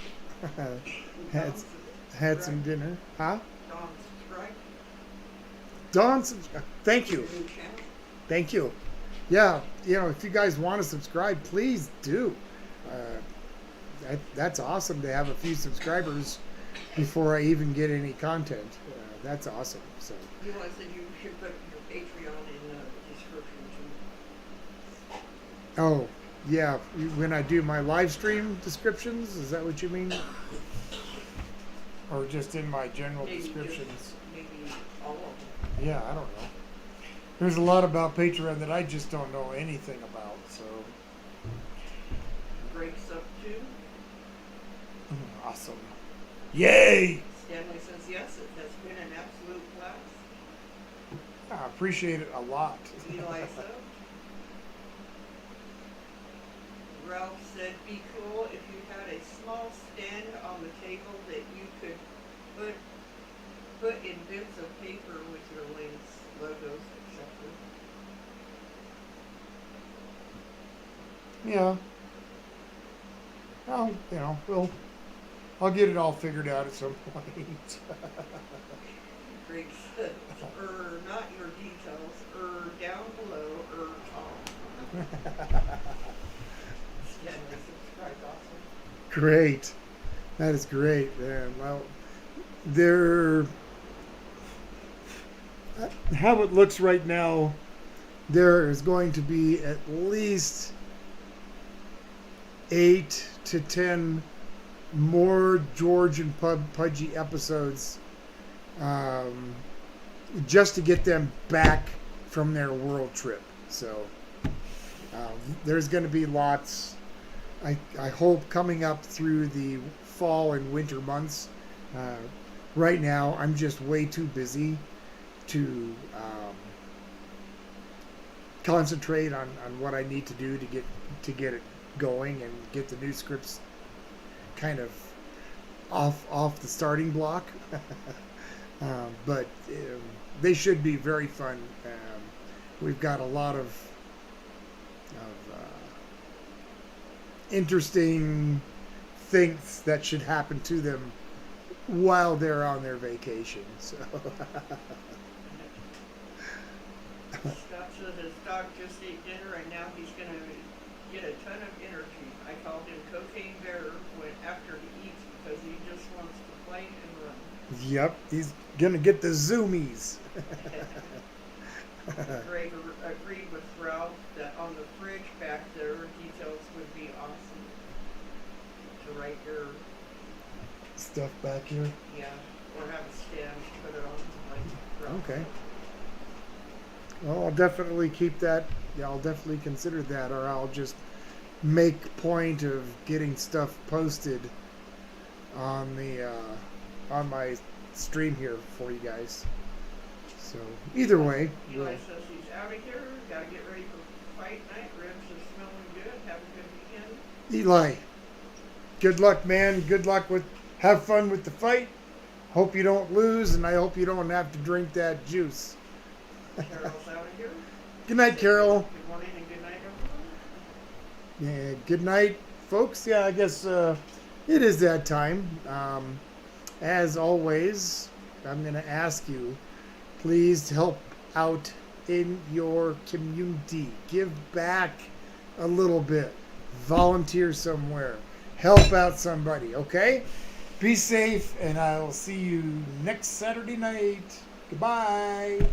had some dinner, huh? Dawn, subscribe. Dawn, thank you. Your new channel. Thank you. Yeah, if you guys want to subscribe, please do. That's awesome to have a few subscribers before I even get any content. That's awesome. So. Eli said you should put your Patreon in the description too. Oh, yeah. When I do my live stream descriptions, is that what you mean? Or just in my general descriptions? Maybe all of them. Yeah, I don't know. There's a lot about Patreon that I just don't know anything about, so. Breaks up too. Awesome. Yay! Stanley says yes, it has been an absolute blast. I appreciate it a lot. Eli said. Ralph said, be cool if you had a small stand on the table that you could put in bits of paper with your links, logos, etc. Yeah. Well, I'll get it all figured out at some point. Greg said, not your details, down below, top. Stanley subscribed also. Great. That is great, man. Well, how it looks right now, there is going to be at least 8 to 10 more George and Pudgy episodes, just to get them back from their world trip. So there's going to be lots, I hope, coming up through the fall and winter months. Right now, I'm just way too busy to concentrate on what I need to do to get it going and get the new scripts kind of off the starting block. But they should be very fun. We've got a lot of interesting things that should happen to them while they're on their vacation. So. Scott said his dog just ate dinner and now he's going to get a ton of energy. I called him Cocaine Bear after he eats because he just wants to play and run. Yep, he's going to get the zoomies. Greg agreed with Ralph that on the fridge back there, details would be awesome to write your stuff back here. Yeah, or have a stand to put it on, like Ralph. Okay. Well, I'll definitely keep that. Yeah, I'll definitely consider that, or I'll just make point of getting stuff posted on the on my stream here for you guys. So either way, Eli says he's out of here. Got to get ready for fight night. Ribs are smelling good. Have a good weekend. Eli, good luck, man. Good luck have fun with the fight. Hope you don't lose, and I hope you don't have to drink that juice. Carol's out of here. Good night, Carol. Good morning and good night, everyone. Yeah, good night, folks. Yeah, I guess it is that time. As always, I'm going to ask you, please help out in your community. Give back a little bit. Volunteer somewhere. Help out somebody, okay? Be safe, and I'll see you next Saturday night. Goodbye.